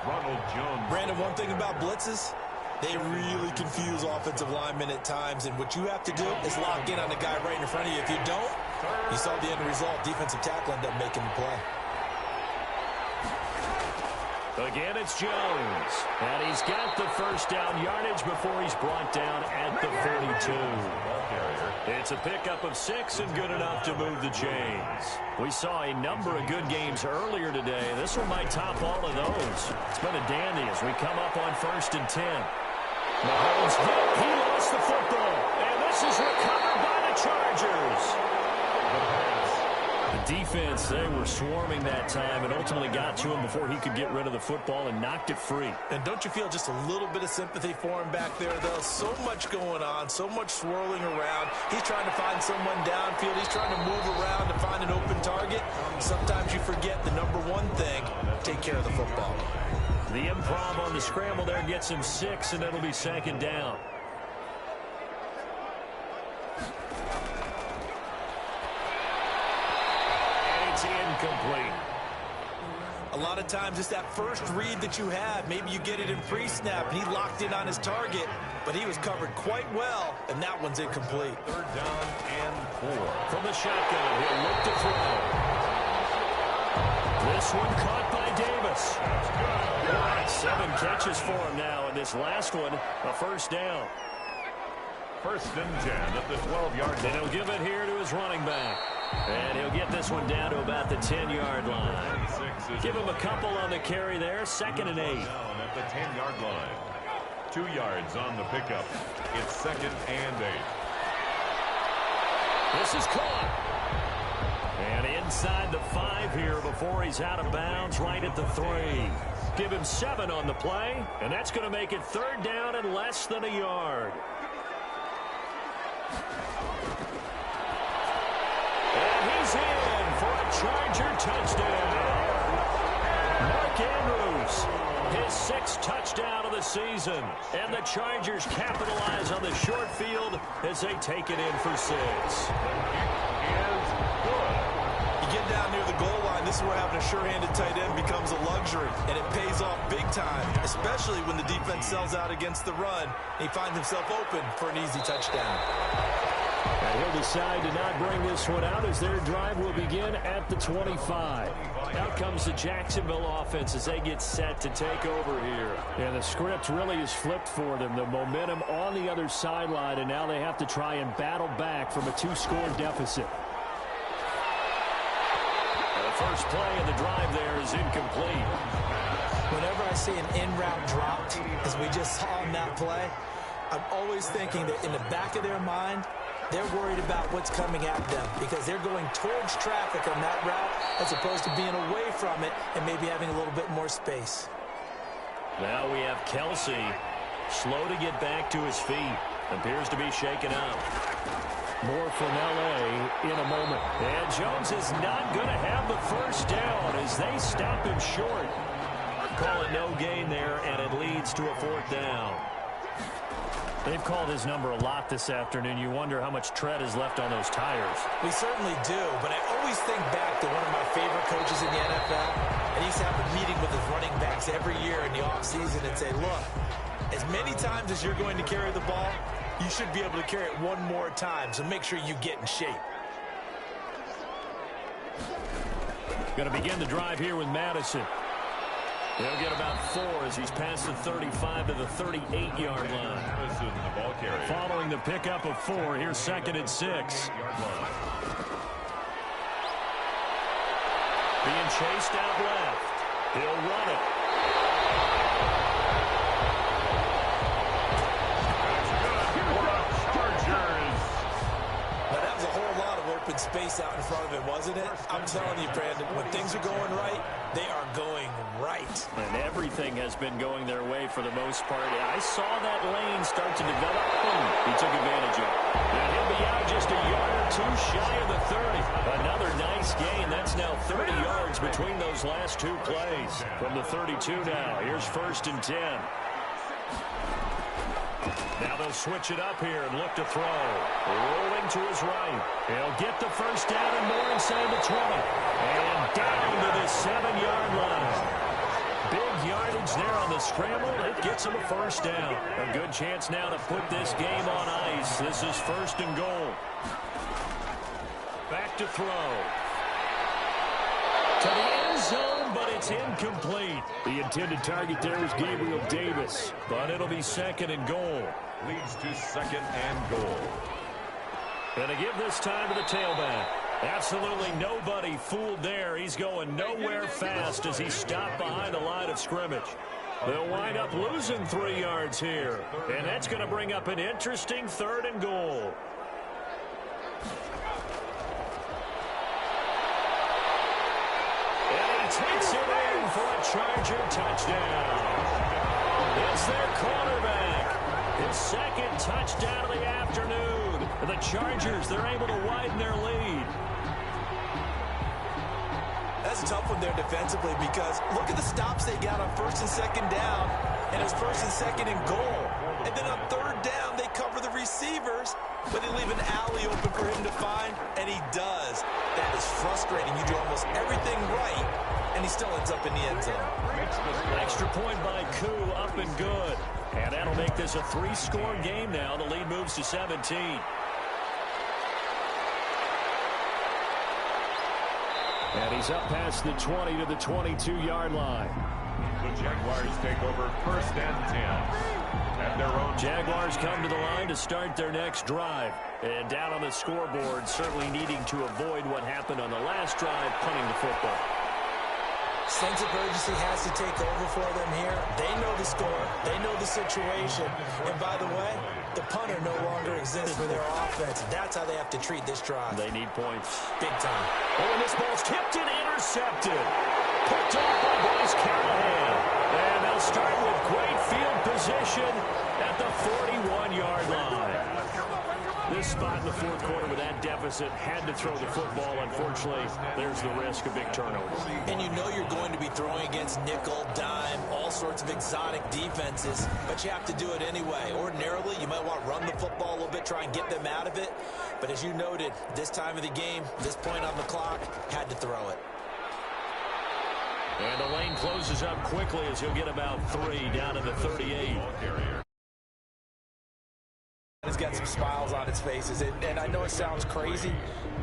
Ronald Jones. Brandon, one thing about blitzes, they really confuse offensive linemen at times. And what you have to do is lock in on the guy right in front of you. If you don't, you saw the end result. Defensive tackle ended up making the play. Again, it's Jones. And he's got the first down yardage before he's brought down at the 42. It's a pickup of 6 and good enough to move the chains. We saw a number of good games earlier today. This one might top all of those. It's been a dandy as we come up on 1st and 10. Mahomes hit. He lost the football. And this is recovered by the Chargers. The defense, they were swarming that time and ultimately got to him before he could get rid of the football and knocked it free. And don't you feel just a little bit of sympathy for him back there, though? So much going on, so much swirling around. He's trying to find someone downfield. He's trying to move around to find an open target. Sometimes you forget the number one thing, take care of the football. The improv on the scramble there gets him 6, and it'll be 2nd down. Incomplete. A lot of times it's that first read that you have. Maybe you get it in pre-snap, and he locked in on his target, but he was covered quite well, and that one's incomplete. 3rd down and 4. From the shotgun, he'll look to throw. This one caught by Davis. 7 catches for him now, and this last one, a 1st down. 1st and 10 at the 12-yard line. And he'll give it here to his running back. And he'll get this one down to about the 10-yard line. Give him a couple on the carry there. 2nd and 8. Down at the 10-yard line. 2 yards on the pickup. It's 2nd and 8. This is caught. And inside the 5 here before he's out of bounds right at the 3. Give him 7 on the play. And that's going to make it 3rd down and less than a yard. He's in for a Charger touchdown. Mark Andrews, his 6th touchdown of the season. And the Chargers capitalize on the short field as they take it in for 6. You get down near the goal line, this is where having a sure-handed tight end becomes a luxury. And it pays off big time, especially when the defense sells out against the run. And he finds himself open for an easy touchdown. And he'll decide to not bring this one out as their drive will begin at the 25. Out comes the Jacksonville offense as they get set to take over here. And the script really is flipped for them. The momentum on the other sideline, and now they have to try and battle back from a 2-score deficit. And the first play of the drive there is incomplete. Whenever I see an in-route dropped, as we just saw in that play, I'm always thinking that in the back of their mind, they're worried about what's coming at them because they're going towards traffic on that route as opposed to being away from it and maybe having a little bit more space. Now we have Kelsey slow to get back to his feet. Appears to be shaken up. More from L.A. in a moment. And Jones is not going to have the first down as they stop him short. Call it no gain there, and it leads to a 4th down. They've called his number a lot this afternoon. You wonder how much tread is left on those tires. We certainly do, but I always think back to one of my favorite coaches in the NFL, and he used to have a meeting with his running backs every year in the offseason and say, look, as many times as you're going to carry the ball, you should be able to carry it one more time, so make sure you get in shape. Going to begin the drive here with Madison. He'll get about 4 as he's past the 35 to the 38-yard line. Following the pickup of 4, here's 2nd and 6. Being chased out left. He'll run it. open space out in front of him, wasn't it? I'm telling you, Brandon, when things are going right, they are going right. And everything has been going their way for the most part. I saw that lane start to develop. Boom, he took advantage of it. And he'll be out just a yard or two shy of the 30. Another nice gain. That's now 30 yards between those last two plays. From the 32 now, here's 1st and 10. Now they'll switch it up here and look to throw. Rolling to his right. He'll get the first down and more inside the 20. And down to the 7-yard line. Big yardage there on the scramble. It gets him a first down. A good chance now to put this game on ice. This is 1st and goal. Back to throw. To the end zone, but it's incomplete. The intended target there was Gabriel Davis, but it'll be 2nd and goal. Leads to 2nd and goal. And to give this time to the tailback. Absolutely nobody fooled there. He's going nowhere fast as he stopped behind the line of scrimmage. They'll wind up losing 3 yards here. And that's going to bring up an interesting 3rd and goal. Takes it in for a Charger touchdown. It's their quarterback. His 2nd touchdown of the afternoon. The Chargers, they're able to widen their lead. That's a tough one there defensively because look at the stops they got on 1st and 2nd down, and it's 1st and 2nd and goal. And then on 3rd down, they cover the receivers, but they leave an alley open for him to find, and he does. That is frustrating. You do almost everything right, and he still ends up in the end zone. Extra point by Koo, up and good. And that'll make this a 3-score game now. The lead moves to 17. And he's up past the 20 to the 22-yard line. The Jaguars take over 1st and 10. At their own. Jaguars come to the line to start their next drive. And down on the scoreboard, certainly needing to avoid what happened on the last drive, punting the football. Sense of urgency has to take over for them here. They know the score. They know the situation. And by the way, the punter no longer exists for their offense. That's how they have to treat this drive. They need points. Big time. Oh, and this ball's tipped and intercepted. Picked off by Bryce Callahan. And they'll start with great field position at the 41-yard line. This spot in the 4th quarter with that deficit had to throw the football. Unfortunately, there's the risk of big turnovers. And you know you're going to be throwing against nickel, dime, all sorts of exotic defenses, but you have to do it anyway. Ordinarily, you might want to run the football a little bit, try and get them out of it. But as you noted, this time of the game, this point on the clock, had to throw it. And the lane closes up quickly as he'll get about 3 down to the 38. It's got some smiles on its faces, and I know it sounds crazy,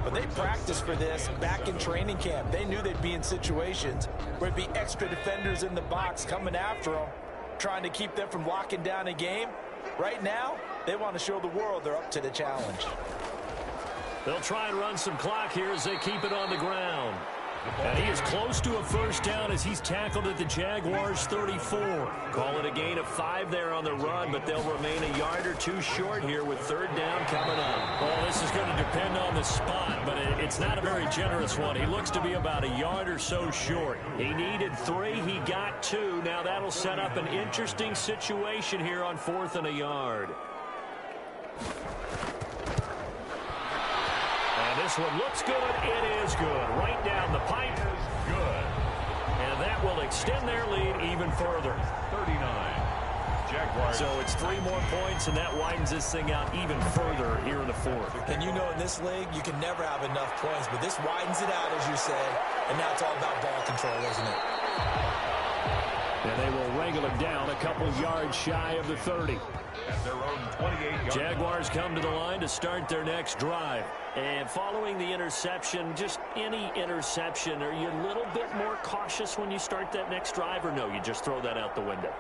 but they practiced for this back in training camp. They knew they'd be in situations where it'd be extra defenders in the box coming after them, trying to keep them from locking down a game. Right now, they want to show the world they're up to the challenge. They'll try and run some clock here as they keep it on the ground. And he is close to a first down as he's tackled at the Jaguars' 34. Call it a gain of 5 there on the run, but they'll remain a yard or 2 short here with 3rd down coming up. Well, this is going to depend on the spot, but it's not a very generous one. He looks to be about a yard or so short. He needed 3. He got 2. Now that'll set up an interesting situation here on 4th and a yard. This one looks good. It is good. Right down the pipe. Good. And that will extend their lead even further. 39. Jaguars. So it's 3 more points, and that widens this thing out even further here in the 4th. And you know in this league, you can never have enough points, but this widens it out, as you said, and now it's all about ball control, isn't it? And they will wrangle it down a couple yards shy of the 30. At their own 28-yard. Jaguars come to the line to start their next drive. And following the interception, just any interception, are you a little bit more cautious when you start that next drive, or no, you just throw that out the window?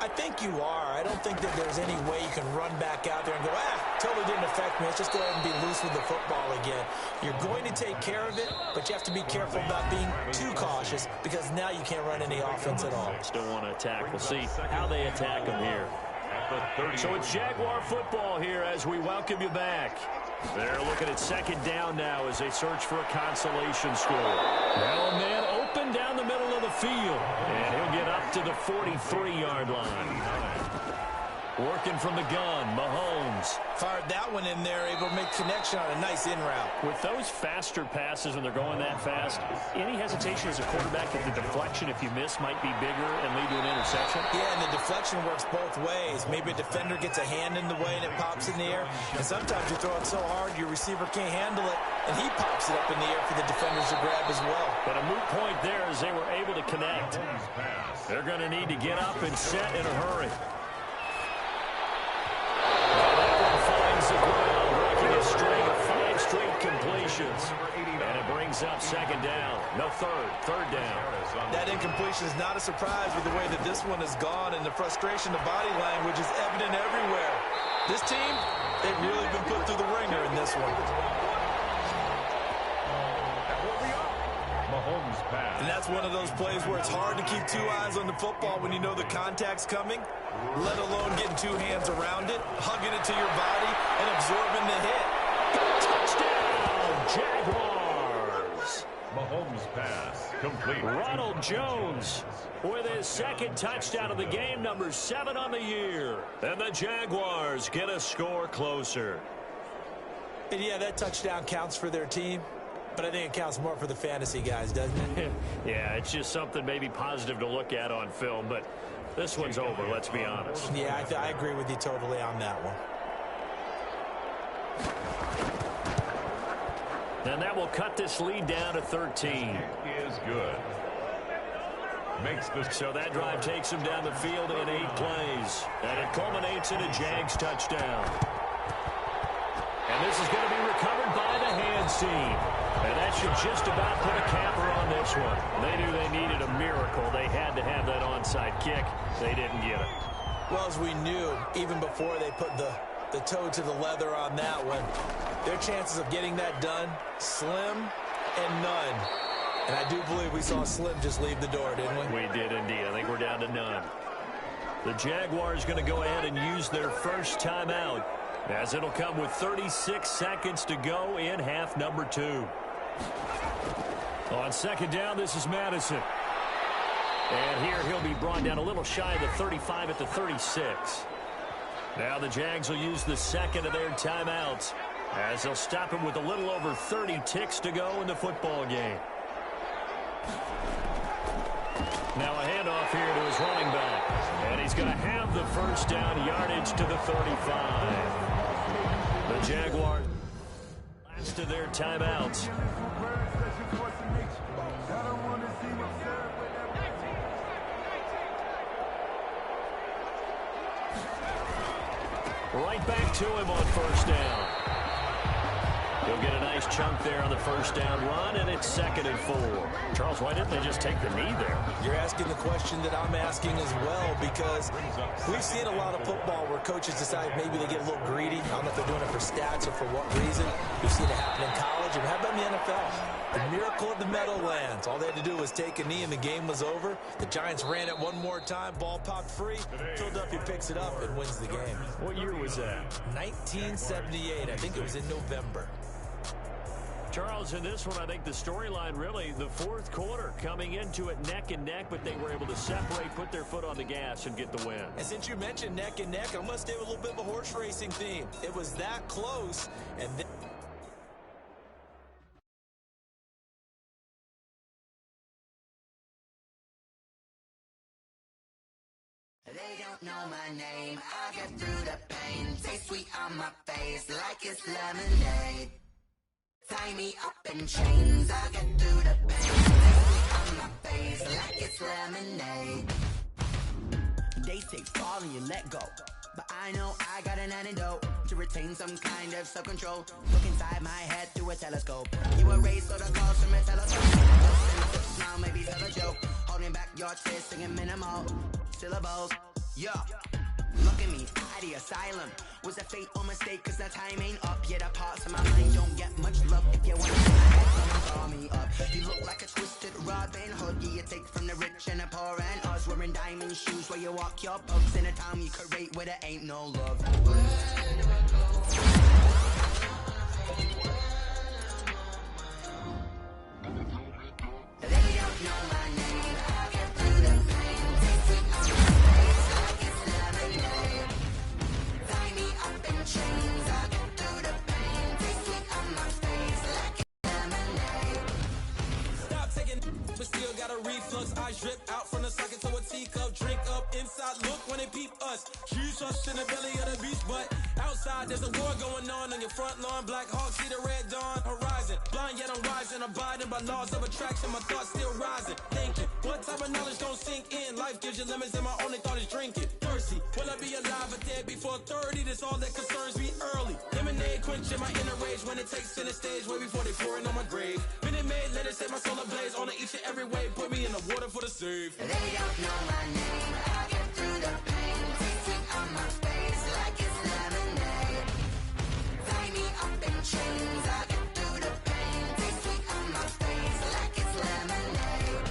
I think you are. I don't think that there's any way you can run back out there and go, totally didn't affect me. Let's just go ahead and be loose with the football again. You're going to take care of it, but you have to be careful about being too cautious because now you can't run any offense at all. Still want to attack. We'll see how they attack them here. So it's Jaguar football here as we welcome you back. They're looking at second down now as they search for a consolation score. Now a man open down the middle of the field, and he'll get up to the 43-yard line. Working from the gun, Mahomes. Fired that one in there, able to make connection on a nice in route. With those faster passes when they're going that fast, any hesitation as a quarterback that the deflection, if you miss, might be bigger and lead to an interception? Yeah, and the deflection works both ways. Maybe a defender gets a hand in the way and it pops in the air. And sometimes you throw it so hard your receiver can't handle it, and he pops it up in the air for the defenders to grab as well. But a moot point there as they were able to connect. They're going to need to get up and set in a hurry. Finds the ground, breaking a string of 5 straight completions. And it brings up second down. No, third down. That incompletion is not a surprise with the way that this one has gone, and the frustration, the body language is evident everywhere. This team, they've really been put through the ringer in this one. Mahomes pass. And that's one of those plays where it's hard to keep 2 eyes on the football when you know the contact's coming, let alone getting 2 hands around it, hugging it to your body, and absorbing the hit. Touchdown, Jaguars. Mahomes pass, complete. Ronald Jones with his second touchdown of the game, number 7 on the year. And the Jaguars get a score closer. And yeah, that touchdown counts for their team, but I think it counts more for the fantasy guys, doesn't it? Yeah, it's just something maybe positive to look at on film, but this one's over, let's be honest. Yeah, I agree with you totally on that one. And that will cut this lead down to 13. Is good. So that drive takes him down the field in 8 plays. And it culminates in a Jags touchdown. And this is going to be recovered by the hands team. And that should just about put a capper on this one. They knew they needed a miracle. They had to have that onside kick. They didn't get it. Well, as we knew, even before they put the toe to the leather on that one, their chances of getting that done, slim and none. And I do believe we saw Slim just leave the door, didn't we? We did indeed. I think we're down to none. The Jaguars going to go ahead and use their first timeout, as it'll come with 36 seconds to go in half number 2. On second down, this is Madison. And here he'll be brought down a little shy of the 35 at the 36. Now the Jags will use the second of their timeouts, as they'll stop him with a little over 30 ticks to go in the football game. Now a handoff here to his running back. And he's going to have the first down, yardage to the 35. The Jaguars, last of their timeouts. Right back to him on first down. He'll get a nice chunk there on the first down run, and it's 2nd and 4. Charles, why didn't they just take the knee there? You're asking the question that I'm asking as well, because we've seen a lot of football where coaches decide maybe they get a little greedy. I don't know if they're doing it for stats or for what reason. We've seen it happen in college, and how about in the NFL? The miracle of the Meadowlands. All they had to do was take a knee, and the game was over. The Giants ran it one more time. Ball popped free. Philadelphia picks it up and wins the game. What year was that? 1978. I think it was in November. Charles, in this one, I think the storyline really, the fourth quarter, coming into it neck and neck, but they were able to separate, put their foot on the gas, and get the win. And since you mentioned neck and neck, I must stay with a little bit of a horse racing theme. It was that close, and then they don't know my name. I get through the pain. Taste sweet on my face like it's lemonade. Tie me up in chains, I get through the pain. Taste sweet on my face like it's lemonade. They say fall and you let go, but I know I got an antidote to retain some kind of self-control. Look inside my head through a telescope. You erase all the calls from a telephone. Now maybe tell a joke. Holding back your tears, singing minimal syllables. Yeah. Look at me, at the asylum. Was a fate or mistake, cause the time ain't up. Yet the parts of my mind don't get much love. If you want to call me up. You look like a twisted Robin Hood. You take from the rich and the poor and us. Wearing diamond shoes where you walk your pugs in a town you create where there ain't no love. Orange drip out from the socket to a teacup. Drink up inside, look when they peep us. Shoes trust in the belly of the beach, but outside there's a war going on your front lawn. Black Hawk see the red dawn horizon. Blind yet I'm rising, abiding by laws of attraction. My thoughts still rising. Thinking, what type of knowledge gon' sink in? Life gives you limits and my only thought is drinking. Thirsty, will I be alive or dead before 30? That's all that concerns me early. Lemonade quenching my inner rage when it takes center stage way before they pour it on my grave. Minute Maid, let it set my soul ablaze on each and every way. Put me in the water for the save. They don't know my name. I get through the pain. Tasting on my face like it's lemonade. Tie me up in chains. I get through the pain. Tasting on my face like it's lemonade.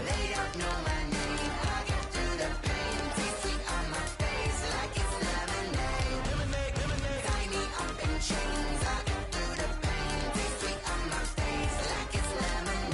They don't know my name. I get through the pain. Tasting on my face like it's lemonade. Lemonade. Tie me up in chains. I get through the pain. Tasting on my face like it's lemonade.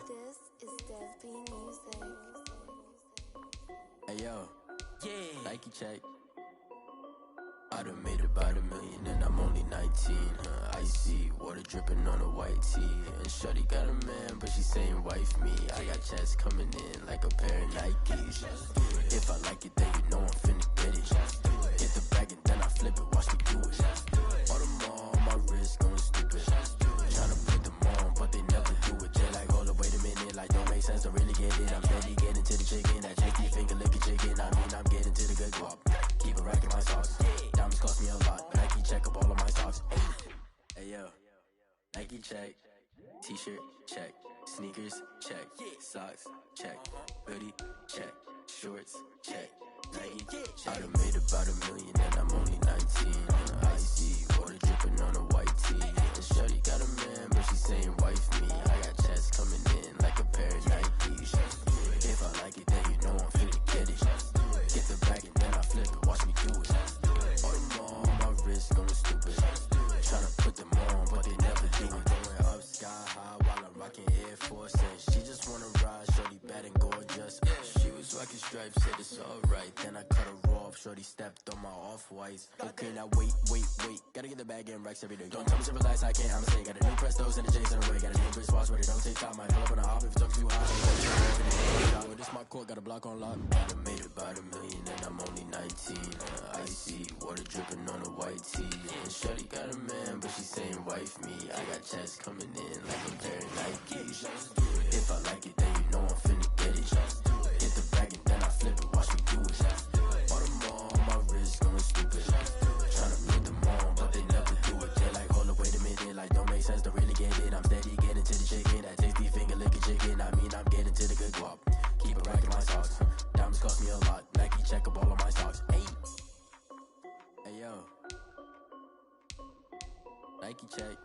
This is Desby Music. Hey yo, yeah. Nike check. I done made about $1 million and I'm only 19. Icy water dripping on a white tee. And shorty got a man, but she saying wife me. I got checks coming in like a pair of Nikes. If I like it, then you know I'm finna get it. Get the bag and then I flip it, watch me do it. All them on my wrist going stupid. Tryna put them on, but they never do it. They're like, hold up, wait a minute, like don't make sense to really get it. I'm steady getting to the chicken, that checky finger licking chicken. I mean, I'm getting to the good guap. Keep a rack in my socks. Diamonds cost me a lot. Nike check up all of my socks. Hey yo, Nike check. T-shirt check. Sneakers check. Socks check. Hoodie check. Shorts check. Nike check. I done made about $1 million and I'm only 19. Icy water dripping on a white tee. And shorty got a man, but she saying wife me. I got checks coming in like a pair of Nikes. If I like it, then you know I'm finna get it. Get the bag and then I flip it, watch me do it. All them on my wrist going stupid. Tryna put them on, but they never do it. Going up sky high while I'm rocking Air Force. And she just wanna ride, shorty bad and gorgeous. She was rocking stripes, said it's alright. Then I cut her off, shorty stepped on my off-whites. Okay, now wait. Gotta get the bag and racks every day. Don't tell me to relax, I can't, I'm saying. Got a new Prestos and a Jason away. Got a new wristwatch where they don't take time. Might pull up on a hop if it took too high. This my court, got a block on lock. I done made about $1 million and I'm only 19. Icy water dripping on a white tee. And shorty got a man, but she saying wife me. I got checks coming in like a pair of Nikes. If I like it, then you know I'm finna get it. Get the bag and then I flip it, watch me do it. All them on my wrist going stupid. Tryna put them on, but they never do it. They're like, hold up, wait a minute, like don't make sense to really get it. I'm steady getting to the chicken, that tasty finger licking chicken. I mean, I'm getting to the good guap. Keep a rack in my socks. Diamonds cost me a lot. Nike check up all of my socks. Hey yo, Nike check.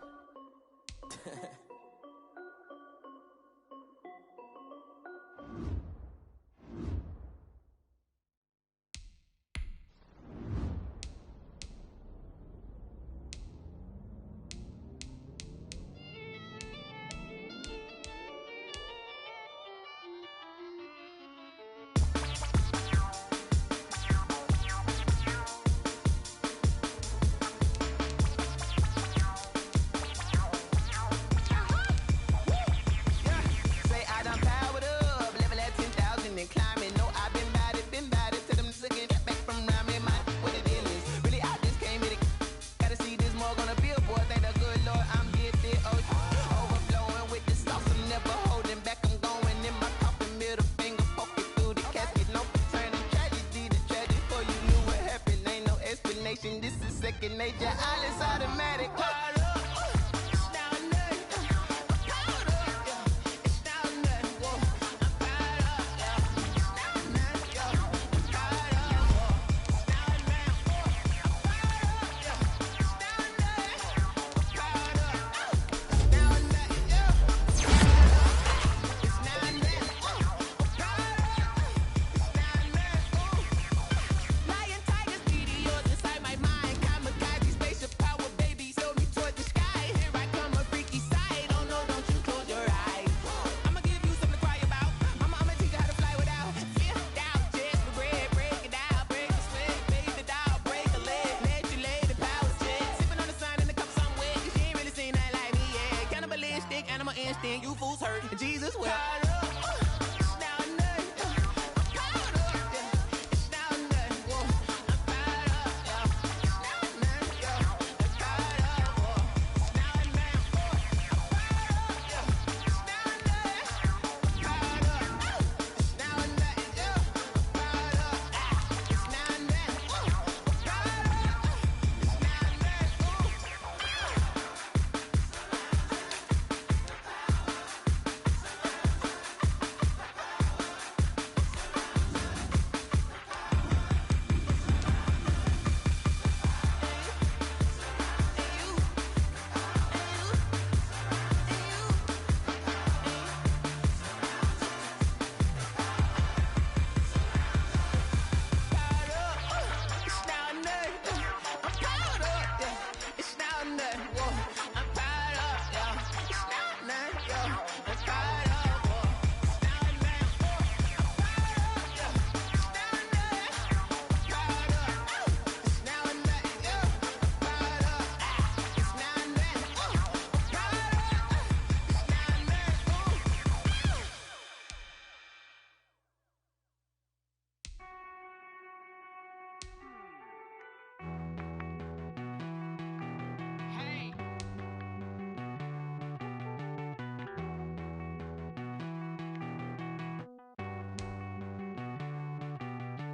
second nature. All is automatic.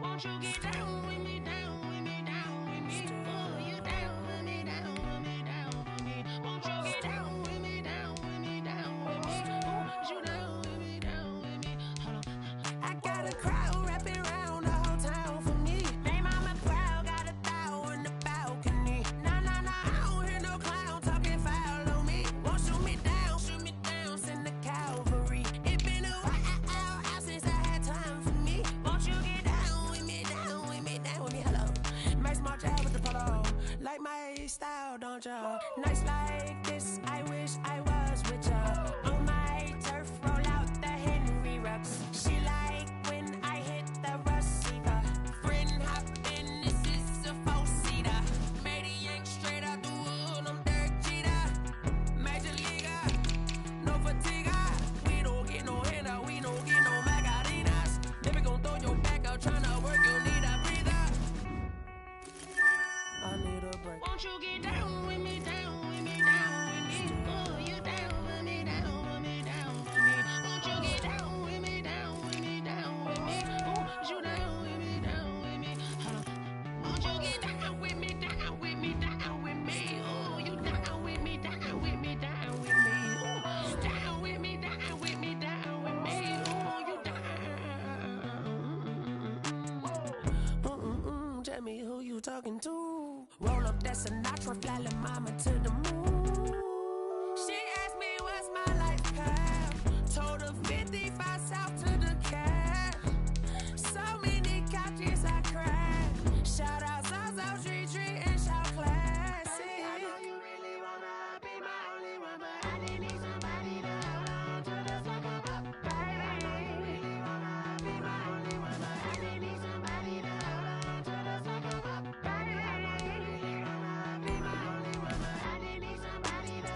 Won't you get down with me, down with me, down with me? Oh, you down with me, down with me, down with me. Won't you get down with me, down with me, down with me? Oh, you down with me, down with me? Hold on. I got a crowd wrapping around the whole town for me. They mama proud, got a thou in the balcony. Nah, I don't hear no clown talking foul on me. Won't shoot me down, send the cavalry. It been a while since I had time for me. Won't you get down with me, down with me, down with me? Hello. Max March out with the polo. Like my style, don't y'all? Nights like this, I wish I was with y'all. On my turf, roll out the Henry Rux. She like when I hit the receiver. Friend hop in, this is a four-seater. Made a yank straight out the wood, I'm Derek Jeter. Major leaguer, no fatigue. We don't get no handout, we don't get no Magarinas. Never gon' throw your back out, tryna work, you need a breather. I need a break. Won't you get down with me, down with me, down with me? Oh, you down with me, down with me, down with me? Won't you get down with me, down with me, down with me? Oh, you down with me, down with me? Hold on. Won't you get down with me, down with me, down with me? Oh, you down with me, down with me, down with me? Oh, down with me, down with me, down with me? Oh, you down. Tell me who you talking to. Roll up that Sinatra, fly la mama to the moon. She asked me what's my life path. Told her 55 south to the cat. So many couches I crashed. Shout out Zazo, Tree, and shout classic. I know you really wanna be my only one, but I didn't need somebody to hold on to the fuck up, baby. I know you really wanna be my only one, but I didn't need somebody to hold on to the fuck up, baby. I know you really wanna be my only one, but I didn't need somebody to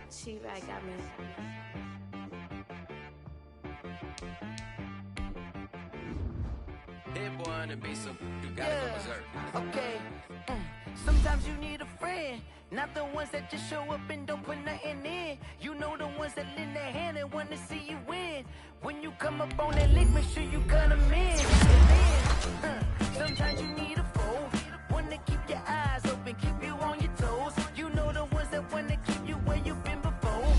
T-Rag got me. Hit boy on the beat, so you gotta go berserk. Okay. Sometimes you need a friend, not the ones that just show up and don't put nothing in. You know the ones that lend their hand and want to see you win. When you come up on that lick, make sure you cut them in. And then, sometimes you need a foe, one to keep your eyes open, keep you on your toes. You know the ones that want to keep you where you've been before.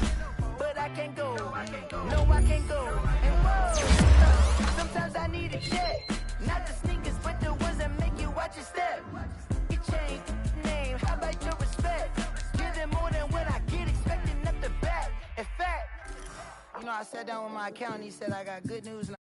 But I can't go, no, I can't go. And whoa, sometimes I need a check, not the sneakers, but the ones that make you watch your step. You change name, how about your respect? Give them more than what I get, expecting up the back. In fact, you know, I sat down with my accountant, he said I got good news and